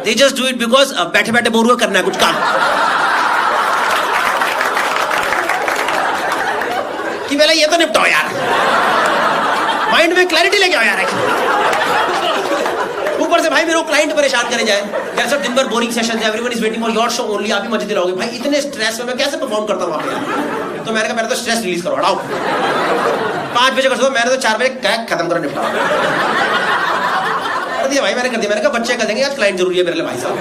they just do it because बैठे बैठे बोर हुआ करना है कुछ काम, कि पहले ये तो निपटाओ यार, माइंड में क्लैरिटी लेके आओ यार। वो ऊपर से भाई मेरे को क्लाइंट परेशान करे जाए यार सर दिन भर बोरिंग सेशन है, everyone is waiting for your show only, आप ही मजे दिलाओगे भाई, इतने स्ट्रेस में मैं कैसे परफॉर्म करता हूँ वहाँ पे। तो मैंने कहा मेरा तो स्ट्रेस रिलीज करो, हटाओ 5 बजे कर दो, मैंने तो 4 बजे कैक खत्म करो, निपटा कर दिया भाई, मैंने कर दिया। मैंने कहा बच्चे कर देंगे, आज क्लाइंट जरूरी है मेरे लिए भाई साहब।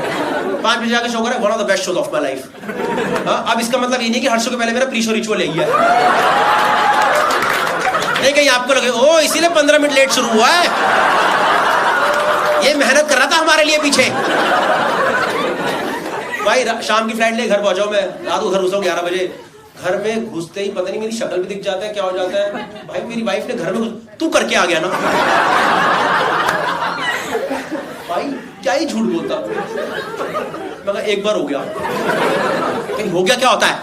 5 बजे जाकर शो करें, one of the best shows of my life. अब इसका मतलब ये नहीं कि हर शो के पहले मेरा प्री शो रिचुअल है नहीं, कहीं आपको लगे ओ इसीलिए 15 मिनट लेट शुरू हुआ है, ये मेहनत कर रहा था हमारे लिए पीछे। भाई शाम की फ्लाइट ले घर पहुंचाओ, मैं रात को घर घुसा 11 बजे, घर में घुसते ही पता नहीं मेरी शक्ल भी दिख जाता है, क्या हो जाता है भाई, मेरी वाइफ ने घर में तू करके आ गया ना भाई, क्या ही झूठ बोलता। मैं एक बार हो गया, कहीं हो गया क्या होता है।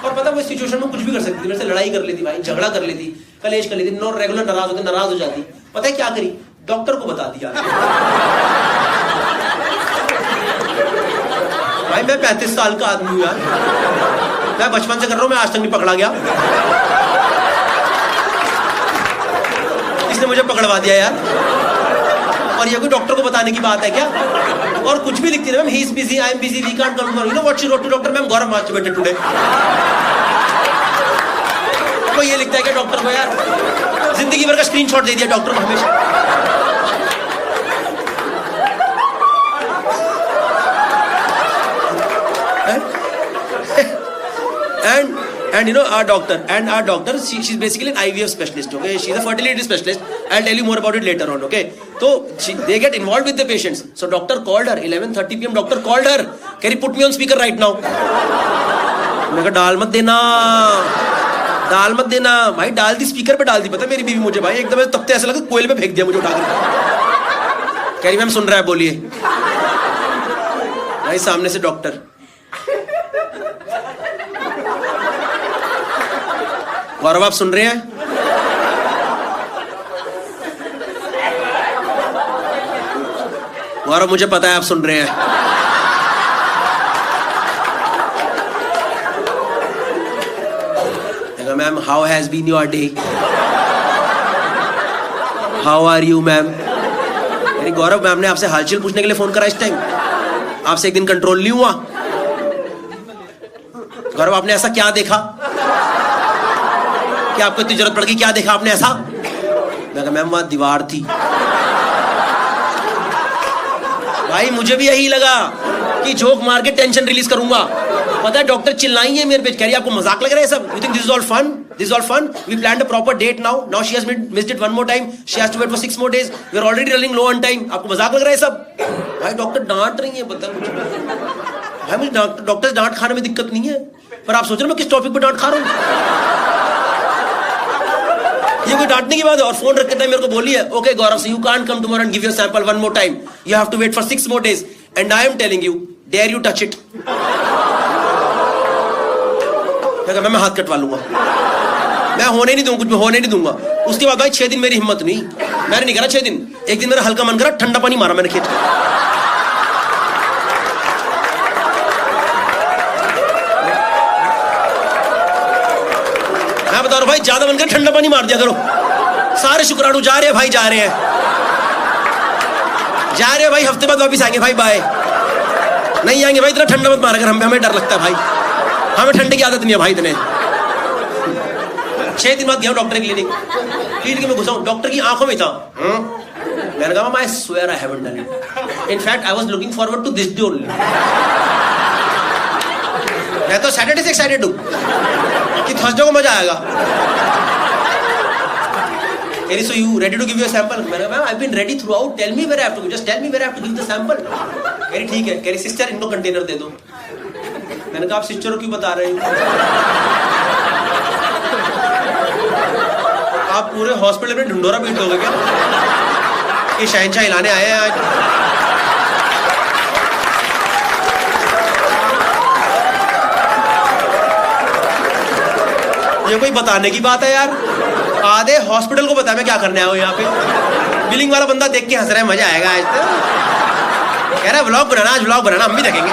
और पता वो सिचुएशन में कुछ भी कर सकती थी, मेरे से लड़ाई कर लेती भाई, झगड़ा कर लेती, कलेश कर लेती, नॉन रेगुलर नाराज हो जाती। पता है क्या करी, डॉक्टर को बता दिया। भाई मैं 35 साल का आदमी हूं यार, मैं बचपन से कर रहा हूं, मैं आज तक नहीं पकड़ा गया, इसने मुझे पकड़वा दिया यार। और ये कोई डॉक्टर को बताने की बात है क्या। और कुछ भी लिखती है ma'am, he is busy, I am busy, we can't come, you know what she wrote to doctor ma'am, Gaurav masturbated today. कोई ये लिखता है क्या डॉक्टर को यार, जिंदगी भर का स्क्रीनशॉट दे दिया डॉक्टर को हमेशा। And you know our doctor she's basically an IVF specialist, okay, she's a fertility specialist, I'll tell you more about it later on, okay. So they get involved with the patients, so doctor called her 11:30 PM, doctor called her, can you put me on speaker right now। मैं कहा डाल मत देना भाई, डाल दी स्पीकर पे, डाल दी। पता मेरी बीवी मुझे भाई एकदम तब ऐसा लगा कोयले पे फेंक दिया मुझे उठा कर, कह रही मैम सुन रहा है बोलिए। भाई सामने से डॉक्टर, गौरव आप सुन रहे हैं, गौरव मुझे पता है आप सुन रहे हैं। Ma'am how has been your day, how are you ma'am. Gaurav ma'am ने आपसे हालचाल पूछने के लिए फोन करा इस टाइम, आपसे एक दिन कंट्रोल नहीं हुआ। गौरव आपने ऐसा क्या देखा कि आपको इतनी जरूरत पड़ गई, क्या देखा आपने ऐसा। मैं कहा मैम वहां दीवार थी। भाई मुझे भी यही लगा कि जोक मार के टेंशन रिलीज करूंगा। पता है डॉक्टर चिल्लाई है मेरे पे, कह रही आपको मजाक लग रहा है सब, you think this is all fun, this is all fun, we planned a proper date now she has missed it 1 more time, she has to wait for 6 more days, we are already running low on time, आपको मजाक लग रहा है सब। भाई डॉक्टर डांट रही है, पता मुझे भाई, मुझे डॉक्टर से डांट खाने में दिक्कत नहीं है, पर आप सोच रहे हो मैं किस टॉपिक पे डांट खा रहा हूं। ये कोई डांटने की बात है। और फोन रख के मेरे को बोली है, okay Gaurav so you can't come tomorrow and give your sample 1 more time, you have to wait for 6 more days and I am telling you, dare you touch it. मैं हाथ कटवा लूंगा, मैं होने नहीं दूंगा, कुछ होने नहीं दूंगा। उसके बाद भाई 6 दिन मेरी हिम्मत नहीं, मैंने नहीं करा 6 दिन। एक दिन मेरा हल्का मन करा, ठंडा पानी मारा मैंने खेत। मैं बता रहा हूं भाई, ज्यादा मन कर ठंडा पानी मार दिया करो। सारे शुक्राणु जा रहे हैं भाई, जा रहे हैं भाई, हफ्ते बाद वापिस आएंगे भाई, बाय। नहीं आएंगे भाई, इतना ठंडा मत मारा कर, हमें डर लगता है भाई, हमें ठंडे की आदत नहीं है भाई इतने। 6 दिन बाद गया डॉक्टर की क्लिनिक में घुसा हूं, डॉक्टर की आंखों में था। मैंने कहा I swear I haven't done it, in fact I was looking forward to this day only. मैं तो सैटरडे से एक्साइटेड हूं कि थर्सडे को मजा आएगा। Keri, so you ready to give your sample? मैंने कहा I've been ready throughout. Tell me where I have to go. Just tell me where I have to give the sample. Keri ठीक है. Keri sister इनको कंटेनर दे दो. मैंने कहा आप सिस्टर को क्यों बता रहे हो? आप पूरे हॉस्पिटल में ढिंढोरा पीट दोगे क्या? कि शहंशाह हिलाने आए हैं आज? ये कोई बताने की बात है यार? आधे हॉस्पिटल को पता है मैं क्या करने आया हूँ यहाँ पे। बिलिंग वाला बंदा देख के हंस रहा है, मजा आएगा आज तो। कह रहा है व्लॉग बनाना, आज व्लॉग बनाना, हम भी देखेंगे।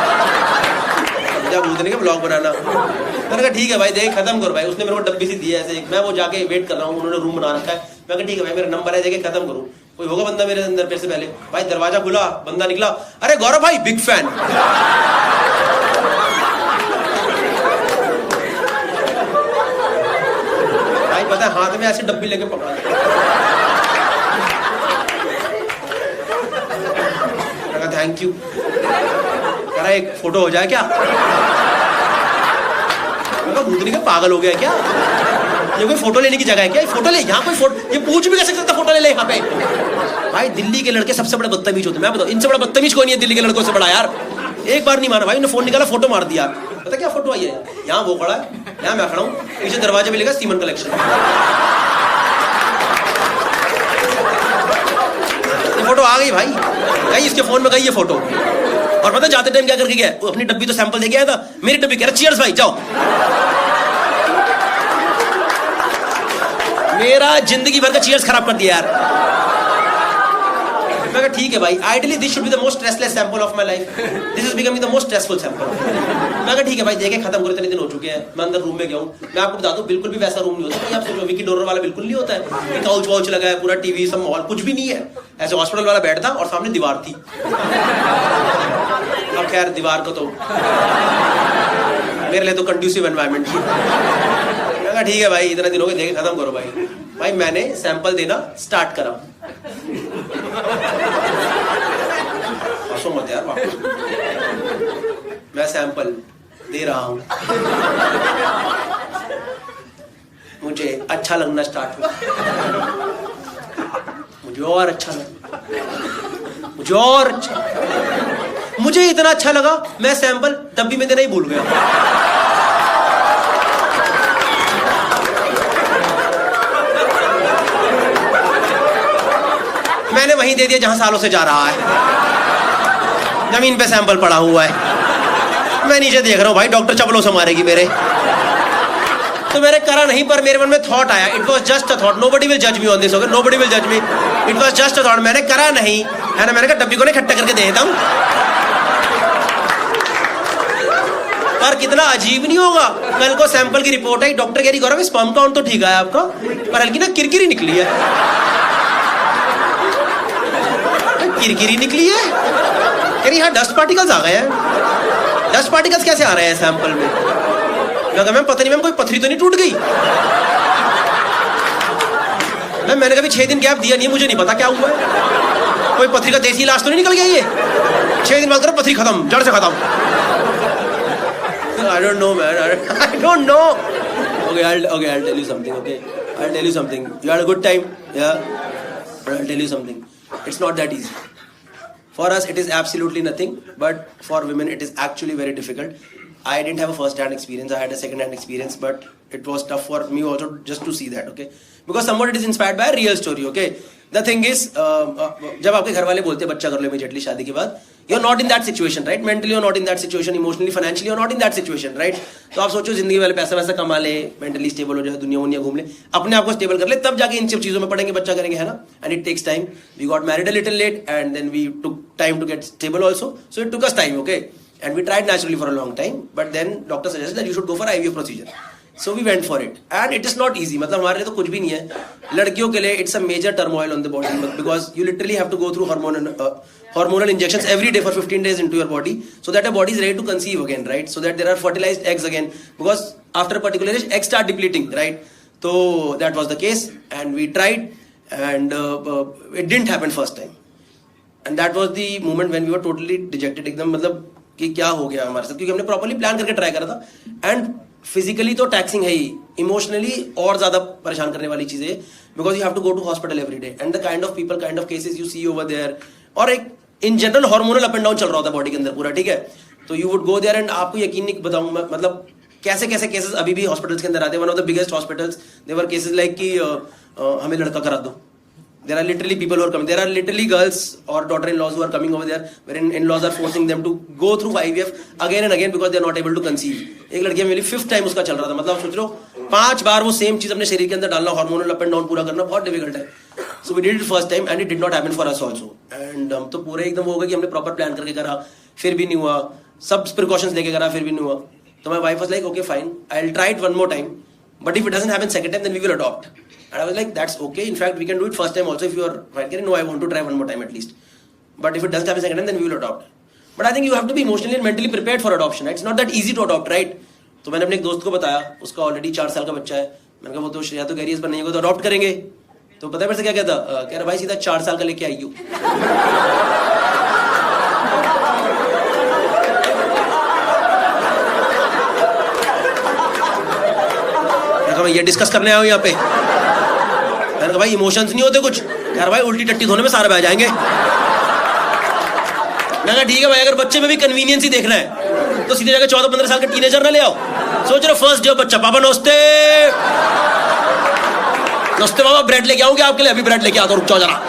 जब पूछने के व्लॉग बनाना, मैंने कहा ठीक है भाई, देख खत्म करो भाई। उसने मेरे को डब्बी सी दी है ऐसे, मैं वो जाके वेट कर रहा हूँ, उन्होंने रूम बना रखा है। मैं कहा ठीक है भाई, मेरा नंबर है, देखे खत्म करूँ। कोई होगा बंदा मेरे अंदर मेरे से पहले। भाई दरवाजा खुला, बंदा निकला, अरे गौरव भाई बिग फैन। भाई पता है हाथ में ऐसे डब्बी लेके पकड़ा, थैंक यू, कह रहा एक फोटो हो जाए क्या? भूतनी का पागल हो गया क्या? ये कोई फोटो लेने की जगह है क्या? ये फोटो ले, यहाँ कोई फोटो, ये पूछ भी कैसे सकता फोटो ले ले यहाँ पे? भाई दिल्ली के लड़के सबसे बड़े बदतमीज होते हैं, मैं बताऊं इनसे बड़ा बदतमीज कोई नहीं है दिल्ली के लड़कों से बड़ा यार। एक बार नहीं माना भाई, उन्होंने फोन निकाला, फोटो मार दिया। पता क्या फोटो आई है? यहाँ वो खड़ा है, यहाँ मैं खड़ा हूँ, पीछे दरवाजे पे लिखा सीमन कलेक्शन। ये फोटो आ गई भाई, गई इसके फोन में, गई ये फोटो। और पता जाते टाइम क्या करके गया? वो अपनी डब्बी तो सैंपल दे गया था, मेरी डब्बी कह रहा चीयर्स भाई जाओ। मेरा जिंदगी भर का चीयर्स खराब कर दिया यार। मैं कहा ठीक है भाई, ideally this should be the most stressless sample of my life, this is becoming the most stressful sample. मैं कहा ठीक है भाई, देखे खत्म करो, इतने दिन हो चुके हैं। मैं अंदर रूम में गया हूँ, मैं आपको बता दूं बिल्कुल भी वैसा रूम नहीं होता। आप सोचो विकी डोनर वाला बिल्कुल नहीं होता है, काउच वाउच लगा है, पूरा टीवी सब माहौल कुछ भी नहीं है। ऐसे हॉस्पिटल वाला बेड था और सामने दीवार थी। अब खैर दीवार को तो मेरे लिए तो कंड्यूसिव एनवायरनमेंट थी। मैं कहा ठीक है भाई, इतना दिन हो गए, देखे खत्म करो भाई। भाई मैंने सैंपल देना स्टार्ट करा, हंसो मत यार वापस। मैं सैंपल दे रहा हूं, मुझे अच्छा लगना स्टार्ट हुआ, मुझे और अच्छा लगा, मुझे और अच्छा, मुझे इतना अच्छा लगा मैं सैंपल डब्बी में देना ही भूल गया। मैंने वहीं दे दिया जहां सालों से जा रहा है, जमीन पे सैंपल पड़ा हुआ है। मैं नीचे देख रहा हूं भाई, डॉक्टर चप्पलों से मारेगी मेरे। तो मैंने करा नहीं, पर मेरे मन में थॉट आया, it was just a thought, nobody will जज me on this, okay, nobody will जज मी, it was just a thought. मैंने करा नहीं है ना, मैंने कहा डब्बी को ना इकट्ठा करके दे देता हूं। पर कितना अजीब नहीं होगा, कल को सैंपल की रिपोर्ट आई, डॉक्टर कह रही गौरव स्पर्म काउंट तो ठीक है आपका, पर हल्की ना किरकिरी निकली है। किरकिरी निकली है, कह रही हाँ डस्ट पार्टिकल्स आ गए हैं। डस्ट पार्टिकल्स कैसे आ रहे हैं सैंपल में? मैम पता नहीं मैम, कोई पथरी तो नहीं टूट गई? मैम मैंने कभी 6 दिन गैप दिया नहीं है, मुझे नहीं पता क्या हुआ है। कोई पथरी का देसी इलाज तो नहीं निकल गया ये? 6 दिन बाद करो पथरी खत्म, जड़ से खत्म। I don't know man, I don't know. Okay, I'll tell you something, okay? I'll tell you something. You had a good time? Yeah? But I'll tell you something. It's not that easy. For us, it is absolutely nothing. But for women, it is actually very difficult. I didn't have a first-hand experience. I had a second-hand experience. But it was tough for me also just to see that, okay? Because somewhat it is inspired by a real story, okay? The thing is, जब आपके घर वाले बोलते हैं बच्चा कर लो immediately शादी के बाद, you're not in that situation, right? Mentally you're not in that situation, emotionally, financially you're not in that situation, right? तो आप सोचो जिंदगी वाले पैसा वैसा कमा ले, mentally stable हो जाए, दुनिया घूम ले, अपने आप को stable कर ले, तब जाके इन सब चीजों में पड़ेंगे, बच्चा करेंगे, है ना? And it takes time. We got married a little late, and then we took time to get stable also. So it took us time, okay? And we tried naturally for a long time, but then doctor suggested that you should go for IVF procedure. So we went for it, and it is not easy. मतलब हमारे लिए तो कुछ भी नहीं है. लड़कियों के लिए it's a major turmoil on the body because you literally have to go through hormonal injections every day for 15 days into your body, so that your body is ready to conceive again, right? So that there are fertilized eggs again, because after a particular age, eggs start depleting, right? So that was the case, and we tried, and it didn't happen first time, and that was the moment when we were totally dejected. एकदम मतलब कि क्या हो गया हमारे साथ, क्योंकि हमने प्रॉपर्ली प्लान करके ट्राई करा था, एंड फिजिकली तो टैक्सिंग है ही, इमोशनली और ज्यादा परेशान करने वाली चीजें, because you have to go to hospital every day, and the kind of people, kind of cases you see over there, और एक in general hormonal up and down चल रहा होता है बॉडी के अंदर पूरा, ठीक है? तो you would go there, and आपको यकीन नहीं बताऊं मैं, मतलब कैसे कैसे केसेस अभी भी हॉस्पिटल्स के अंदर आते हैं. One of the biggest hospitals, there were cases like कि हमें लड़का करा दो. There are literally people who are coming. There are literally girls or daughter-in-laws who are coming over there, wherein in-laws are forcing them to go through IVF again and again because they are not able to conceive. एक लड़की मेरी 5th टाइम उसका चल रहा था. मतलब सोच लो 5 बार वो सेम चीज अपने शरीर के अंदर डालना, हार्मोनल अप एंड डाउन पूरा करना बहुत डिफिकल्ट है. So we did it first time and it did not happen for us also. And हम तो पूरे एकदम हो गए कि हमने प्रॉपर प्लान करके करा, फिर भी नहीं हुआ. सब प्रिकॉशंस लेके करा, फिर भी नहीं हुआ. तो my wife was like, okay fine, I'll try it one more time, but if it doesn't happen second time, then we will adopt. And I was like, that's okay. In fact, we can do it first time also if you are fine. No, I want to try one more time at least. But if it doesn't happen second time, then we will adopt. But I think you have to be emotionally and mentally prepared for adoption. Right? It's not that easy to adopt, right? तो मैंने अपने एक दोस्त को बताया, उसका ऑलरेडी 4 साल का बच्चा है. मैंने कहा वो तो श्रेया तो कह रही है इस बार नहीं होगा तो अडॉप्ट करेंगे. तो पता है मेरे से क्या कहता? कह रहा भाई सीधा 4 साल का लेके आई हूँ. ये डिस्कस करने आया हूँ यहाँ पे. मैंने कहा भाई इमोशंस नहीं होते कुछ. यार भाई उल्टी टट्टी धोने में सारे बह जाएंगे. मैं कहा ठीक है भाई, अगर बच्चे में भी कन्वीनियंस ही देखना है तो सीधे जाकर 14-15 साल का टीनेजर ना ले आओ. सोच रहे फर्स्ट डे बच्चा, पापा नमस्ते. नमस्ते पापा, ब्रेड लेके आऊंगे आपके लिए. अभी ब्रेड लेके आता हूँ, रुक जाओ जरा.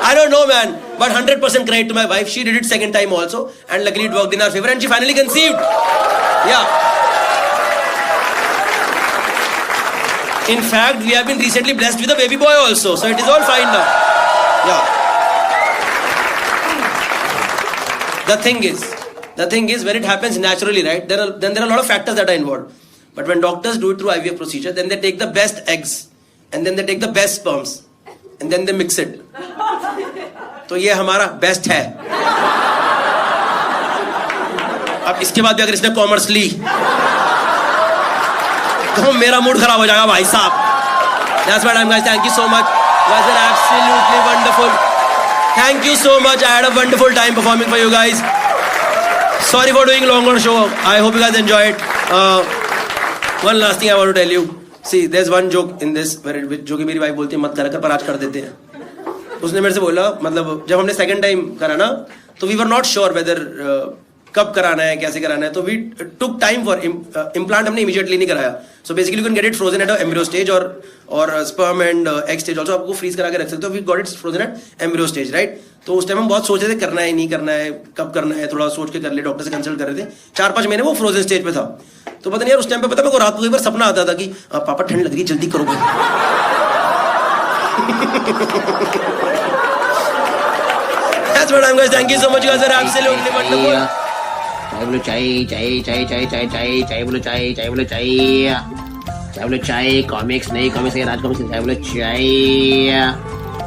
I don't know man, but 100% credit to my wife. She did it second time also and luckily it worked in our favor and she finally conceived. Yeah. In fact, we have been recently blessed with a baby boy also, so it is all fine now. Yeah. The thing is, when it happens naturally, right? Then there are a lot of factors that are involved. But when doctors do it through IVF procedure, then they take the best eggs, and then they take the best sperms, and then they mix it. तो ये हमारा बेस्ट है. अब इसके बाद भी अगर इसने कॉमर्स ली तो मेरा मूड खराब हो जाएगा भाई साहब. That's what I'm guys. Thank you so much. Guys are absolutely wonderful. Thank you so much. I had a wonderful time performing for you guys. Sorry for doing longer show. I hope you guys enjoy it. One last thing I want to tell you. See, there's one joke in this जो कि मेरी वाइफ बोलती है मत कर पर आज कर देते हैं. उसने मेरे से बोला, मतलब जब हमने सेकंड टाइम करा ना तो we were not sure whether कब कराना है, कैसे कराना है. तो we took time for implant. हमने इमीडिएटली नहीं कराया. So basically you can get it frozen at embryo stage और sperm and egg stage also आपको फ्रीज करा के रख सकते हो. We got it frozen at embryo stage, right. तो उस टाइम हम बहुत सोच रहे थे करना है नहीं करना है, कब करना है, थोड़ा सोच के कर ले. डॉक्टर से कंसल्ट कर रहे थे. 4-5 महीने वो फ्रोजन स्टेज पे था. तो पता नहीं यार उस टाइम पे पता मेरे को रात को एक बार सपना आता था कि पापा ठंड लग रही है जल्दी करो. That's what I'm guys. Thank you so much, guys. Are absolutely wonderful. चाय बोलो चाय बोलो चाय. कॉमिक्स नहीं कॉमिक्स है, राज कॉमिक्स. चाय बोलो चाय.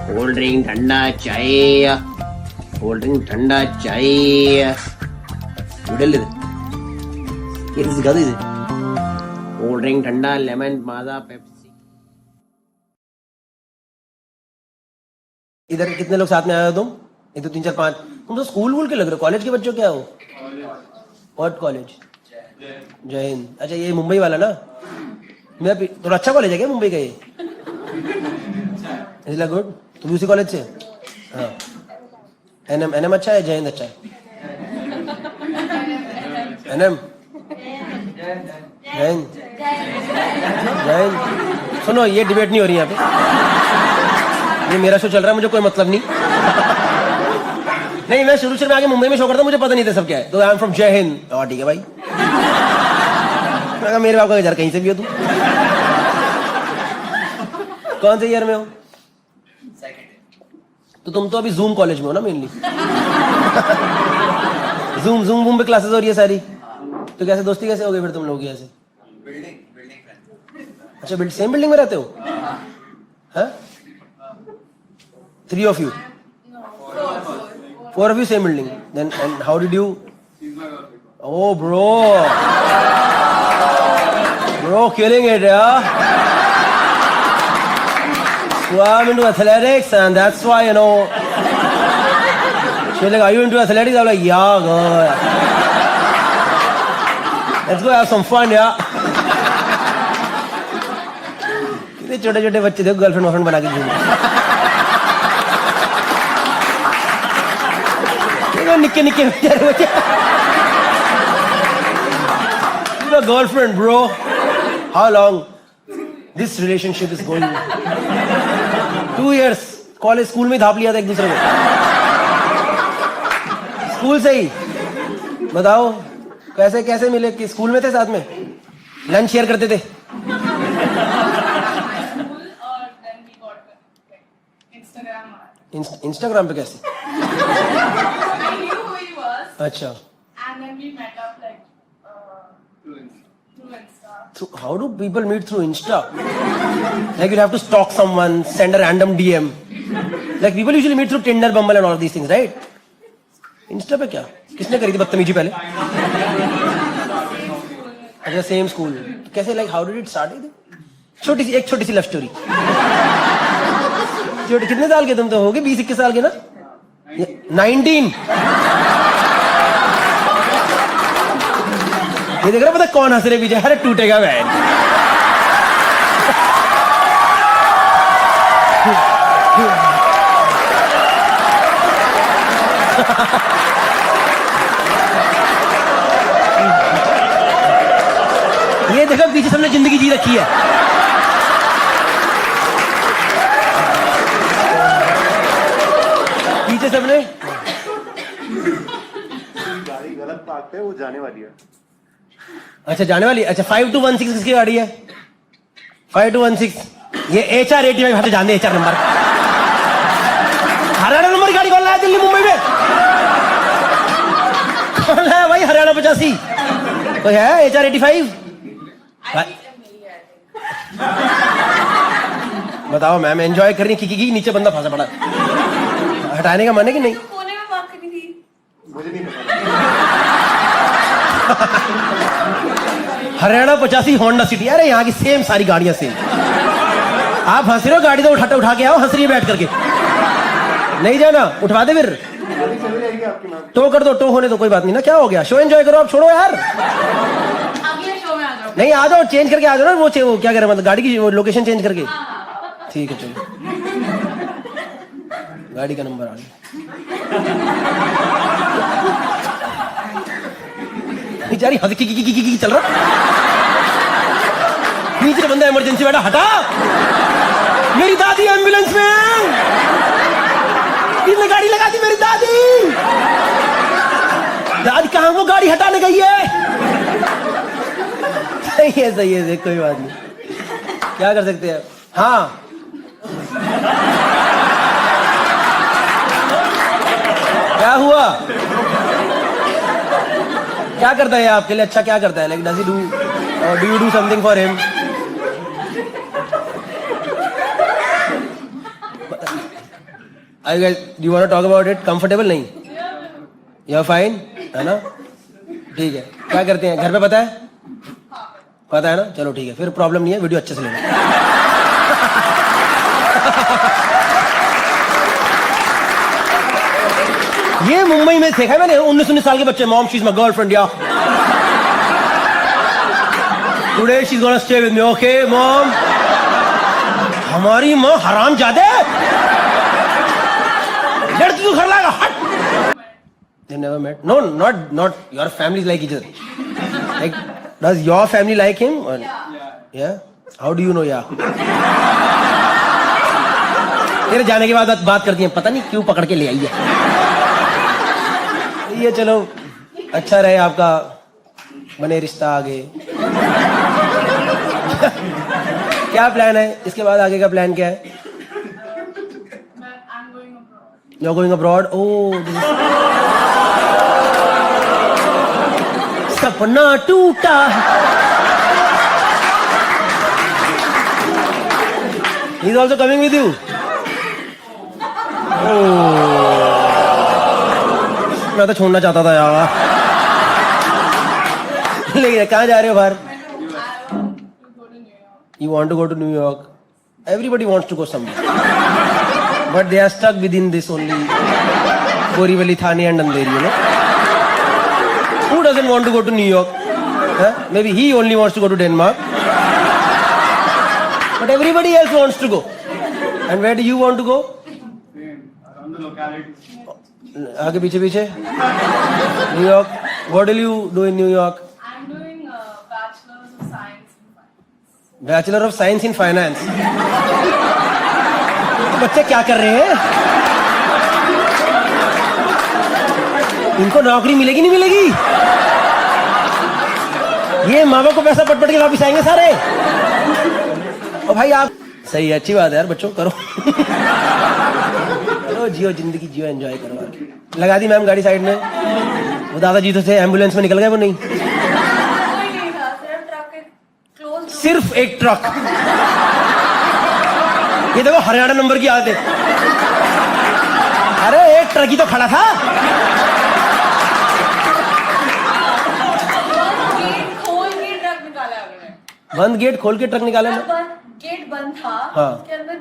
कोल्ड ड्रिंक ठंडा चाय. नूडल ले ये सिखा दे. कोल्ड ड्रिंक ठंडा, लेमन, माजा, पेप्सी. इधर कितने लोग साथ में आए हो तुम? 1 2 3 4 5. तुम तो स्कूल के लग रहे हो. कॉलेज के बच्चों क्या हो? What college? जय हिंद. अच्छा ये मुंबई वाला ना. मेरा थोड़ा अच्छा कॉलेज है क्या मुंबई का ये? Is it good? तुम भी उसी कॉलेज से? हाँ. एनएम अच्छा है, जय हिंद अच्छा है. एनएम जय हिंद. सुनो ये डिबेट नहीं हो रही यहाँ पे. ये मेरा शो चल रहा है, मुझे कोई मतलब नहीं. नहीं मैं शुरू में आके मुंबई में शो करता, मुझे पता नहीं था सब क्या है. तो आई एम फ्रॉम जय हिंद. और ठीक है भाई. मैं कहा मेरे बाप का घर कहीं से भी हो तुम. कौन से ईयर में हो? तो तुम तो अभी जूम कॉलेज में हो ना मेनली. जूम पे क्लासेस हो रही है सारी. तो कैसे दोस्ती कैसे हो गई फिर तुम लोग ऐसे? अच्छा सेम बिल्डिंग में रहते हो? हाँ 3 of you? 4 of you same building. Then and how did you? Oh bro, killing it, yeah. So I'm into athletics and that's why you know. She's like, are you into athletics? I'm like, yeah, girl. Let's go have some fun, yeah. कितने छोटे बच्चे देखो गर्लफ्रेंड वर्लफ्रेंड बना के घूम. निक्के बच्चे. Girlfriend, bro. How long this relationship is going? 2 years. College school में धाप लिया था एक दूसरे को. स्कूल से ही. बताओ कैसे मिले? कि स्कूल में थे साथ में? लंच शेयर करते थे? इंस्टाग्राम पे कैसे? अच्छा. And then we met up like through Insta. How do people meet through Insta? Like you have to stalk someone, send a random DM. Like people usually meet through Tinder, Bumble and all of these things, right? Insta पे क्या? किसने करी थी बदतमीजी पहले? अच्छा सेम स्कूल. कैसे like how did it start? एक छोटी सी लव स्टोरी. कितने साल के तुम तो होगे? 20-21 साल के ना? 19. ये देख रहा पता कौन हंस रहे पीछे? अरे टूटेगा वैन. ये देखो पीछे सबने जिंदगी जी रखी है. पीछे सबने गाड़ी गलत पार्क पे वो जाने वाली है. अच्छा जाने वाली. अच्छा 5216 किसकी गाड़ी है? 5216 ये HR85 हटे जाने HR नंबर. हरियाणा नंबर की गाड़ी कौन लाया दिल्ली मुंबई में? कौन लाया भाई हरियाणा 85? कोई है HR85? बताओ मैम एंजॉय कर रही की नीचे बंदा फंसा पड़ा. हटाने का मन है कि नहीं? कोने में बात करनी थी. मुझे नहीं पता. Haryana 85 Honda city. अरे यहाँ की सेम सारी गाड़ियां सेम. आप हंस रहे हो गाड़ी तो उठा के आओ. हंस रही है बैठ करके. नहीं जाना उठवा दे फिर. गाड़ी चली जाएगी आपकी मैम. टो कर दो. टो होने तो कोई बात नहीं ना. क्या हो गया? शो एंजॉय करो. आप छोड़ो यार. अगले शो में आ जाओ. नहीं आ जाओ. चेंज करके आ जाओ ना. वो क्या कह रहे मतलब गाड़ी की लोकेशन चेंज करके. ठीक है चलो. गाड़ी का नंबर आ गया. बेचारी हद की चल रहा. नीचे बंदा इमरजेंसी बैठा. हटा. मेरी दादी एम्बुलेंस में. किसने गाड़ी लगा दी? मेरी दादी. दादी कहाँ? वो गाड़ी हटाने गई है. सही है कोई बात नहीं. क्या कर सकते हैं. हाँ क्या हुआ? क्या करता है आपके लिए? अच्छा क्या करता है? Like does he do you do something for him? I guys do you want to talk about it? Comfortable नहीं? यू आर फाइन है ना? ठीक है. क्या करते हैं घर पे? पता है? पता है ना? चलो ठीक है फिर प्रॉब्लम नहीं है. वीडियो अच्छे से लेना. ये मुंबई में देखा है मैंने. 19 साल के बच्चे. Mom she is my girlfriend या today she is gonna stay with me. Okay mom. हमारी माँ हरामजादे. लड़की को घर लाएगा. हट. They never met. No, not your family is like each other. Like, does your family like him? Or, yeah. How do you know? Yeah. तेरे जाने के बाद बात करती हैं. पता नहीं क्यों पकड़ के ले आई है. ये चलो अच्छा रहे आपका. बने रिश्ता आगे. क्या प्लान है इसके बाद? आगे का प्लान क्या है? I'm going abroad. You're going abroad? Oh, सपना टूटा. He's also coming with you. मैं तो छोड़ना चाहता था यार. लेकिन कहाँ जा रहे हो बाहर? You want to go to New York? Everybody wants to go somewhere, but they are stuck within this only Borivali, Thane, and Andheri. You know, who doesn't want to go to New York? Maybe he only wants to go to Denmark, but everybody else wants to go. And where do you want to go? Around the locality. आगे पीछे पीछे. New York. What will you do in New York? I'm doing Bachelor's of Science in Finance. Bachelor of Science in Finance. तो बच्चे क्या कर रहे हैं? इनको नौकरी मिलेगी नहीं मिलेगी? ये माँ बाप को पैसा पट के वापिस आएंगे सारे. और भाई आप सही है. अच्छी बात है यार. बच्चों करो. करो जियो जिंदगी जियो. एंजॉय करो. लगा दी मैम गाड़ी साइड में. वो दादाजी तो थे एम्बुलेंस में निकल गए. वो नहीं कोई नहीं था. सिर्फ ट्रक के सिर्फ एक ट्रक। ये देखो हरियाणा नंबर की आदत है। अरे एक ट्रक ही तो खड़ा था। गेट खोल के ट्रक निकाला उन्होंने। बंद गेट खोल के ट्रक निकाला ना। गेट बंद था। हाँ। उसके अंदर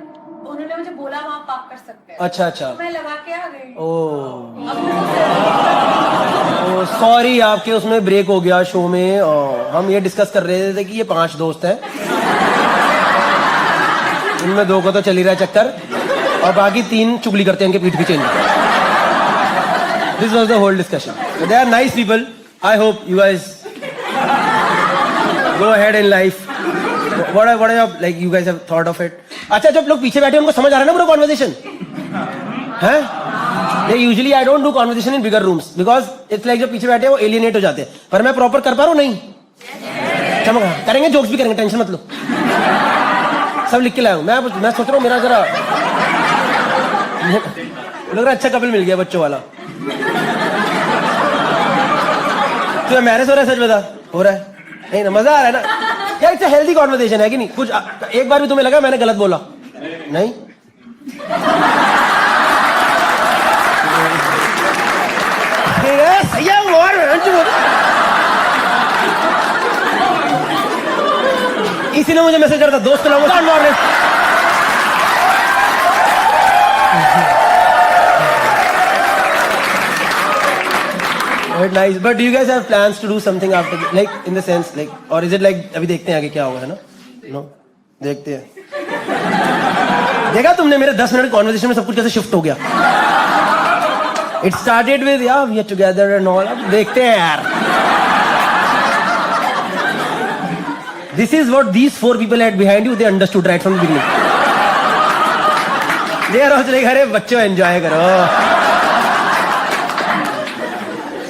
उन्होंने मुझे बोला वहाँ पार्क कर सकते हैं। अच्छा अच्छा। तो मैं लगा के आ गई। ओ सॉरी, आपके उसमें ब्रेक हो गया शो में। हम ये डिस्कस कर रहे थे कि ये 5 दोस्त हैं, इनमें 2 को तो चल ही रहा है चक्कर और बाकी 3 चुगली करते हैं इनके पीठ पीछे। This was the whole discussion. They are nice people. I hope you guys go ahead in life. what like you guys have thought of it? अच्छा, जब लोग पीछे बैठे उनको समझ आ रहा है ना पूरा कॉन्वर्सेशन है? They usually I don't do conversation in bigger rooms because it's like जब पीछे बैठे वो alienate हो जाते हैं, पर मैं प्रॉपर कर पा रहा हूँ नहीं? चमक करेंगे, जोक्स भी करेंगे, टेंशन मत लो, सब लिख के लाया हूँ। मैं सोच रहा हूँ मेरा जरा लग रहा अच्छा कपल मिल गया बच्चों वाला। तो मैरिज हो रहा है, सच बता? हो रहा है? नहीं ना, मजा आ रहा है ना यार? इट्स हेल्दी कॉन्वर्सेशन है कि नहीं? कुछ एक बार भी तुम्हें लगा मैंने गलत बोला? नहीं? सही है इसी ने मुझे मैसेज करा था, दोस्त लाऊंगा। Nice, but do you guys have plans to do something after, like in the sense, like, or is it like अभी देखते हैं आगे क्या होगा, है ना? No, देखते हैं। देखा तुमने मेरे 10 मिनट कॉन्वर्सेशन में सब कुछ कैसे शिफ्ट हो गया? It started with yeah we are together and all. अब देखते हैं यार। This is what these 4 people had behind you. They understood right from the beginning. They are also like अरे बच्चों एंजॉय करो।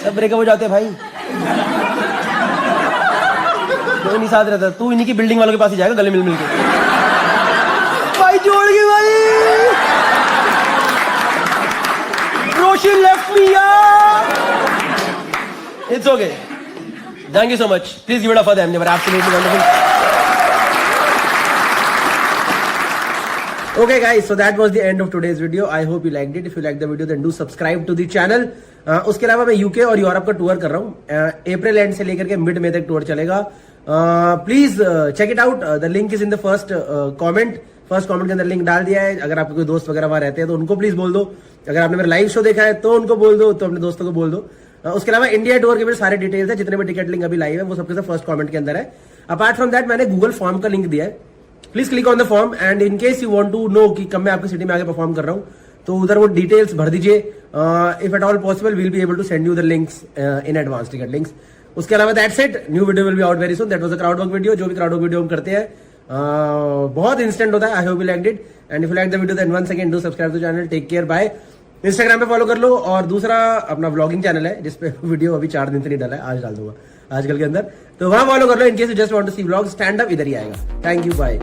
सब ब्रेकअप हो जाते हैं भाई, कोई नहीं साथ रहता। तू इन्हीं की बिल्डिंग वालों के पास ही जाएगा गले मिल के। भाई जोड़ के भाई, रोशन लेफ्ट मी यार। It's okay, thank you so much. Please give it up for them, they were absolutely wonderful. Okay guys, so that was the end of today's video. I hope you liked it. If you liked the video then do subscribe to the channel. उसके अलावा मैं यूके और यूरोप का टूर कर रहा हूँ। अप्रैल एंड से लेकर के मिड मई तक टूर चलेगा। Please check it out. The link is in the first comment के अंदर लिंक डाल दिया है। अगर आपके कोई दोस्त वगैरह वहां रहते हैं तो उनको प्लीज बोल दो। अगर आपने मेरा लाइव शो देखा है तो उनको बोल दो, तो अपने दोस्तों को बोल दो। उसके अलावा इंडिया टूर के भी सारे डिटेल्स है, जितने भी टिकट लिंक अभी लाइव है वो सबके सब फर्स्ट कमेंट के अंदर है। अपार्ट फ्रॉम दैट मैंने गूगल फॉर्म का लिंक दिया है। Please click on the form and in case you want to know कि कब मैं आपकी सिटी में आगे परफॉर्म कर रहा हूँ तो उधर वो डिटेल्स भर दीजिए। If at all possible we'll be able to send you the links in advance, ticket links. उसके अलावा that's it, new video will be out very soon. That was a crowd work video. जो भी क्राउड वर्क वीडियो हम करते हैं बहुत इंस्टेंट होता है। I hope you liked it and if you like the video then once again do subscribe to channel. Take care, bye. Instagram पे फॉलो कर लो और दूसरा अपना व्लॉगिंग चैनल है जिसपे वीडियो अभी 4 दिन से नहीं डाला है, आज डाल दूंगा आजकल के अंदर, तो वहां फॉलो कर लो। In case you just want to see vlog, stand up इधर ही आएगा। Thank you, bye.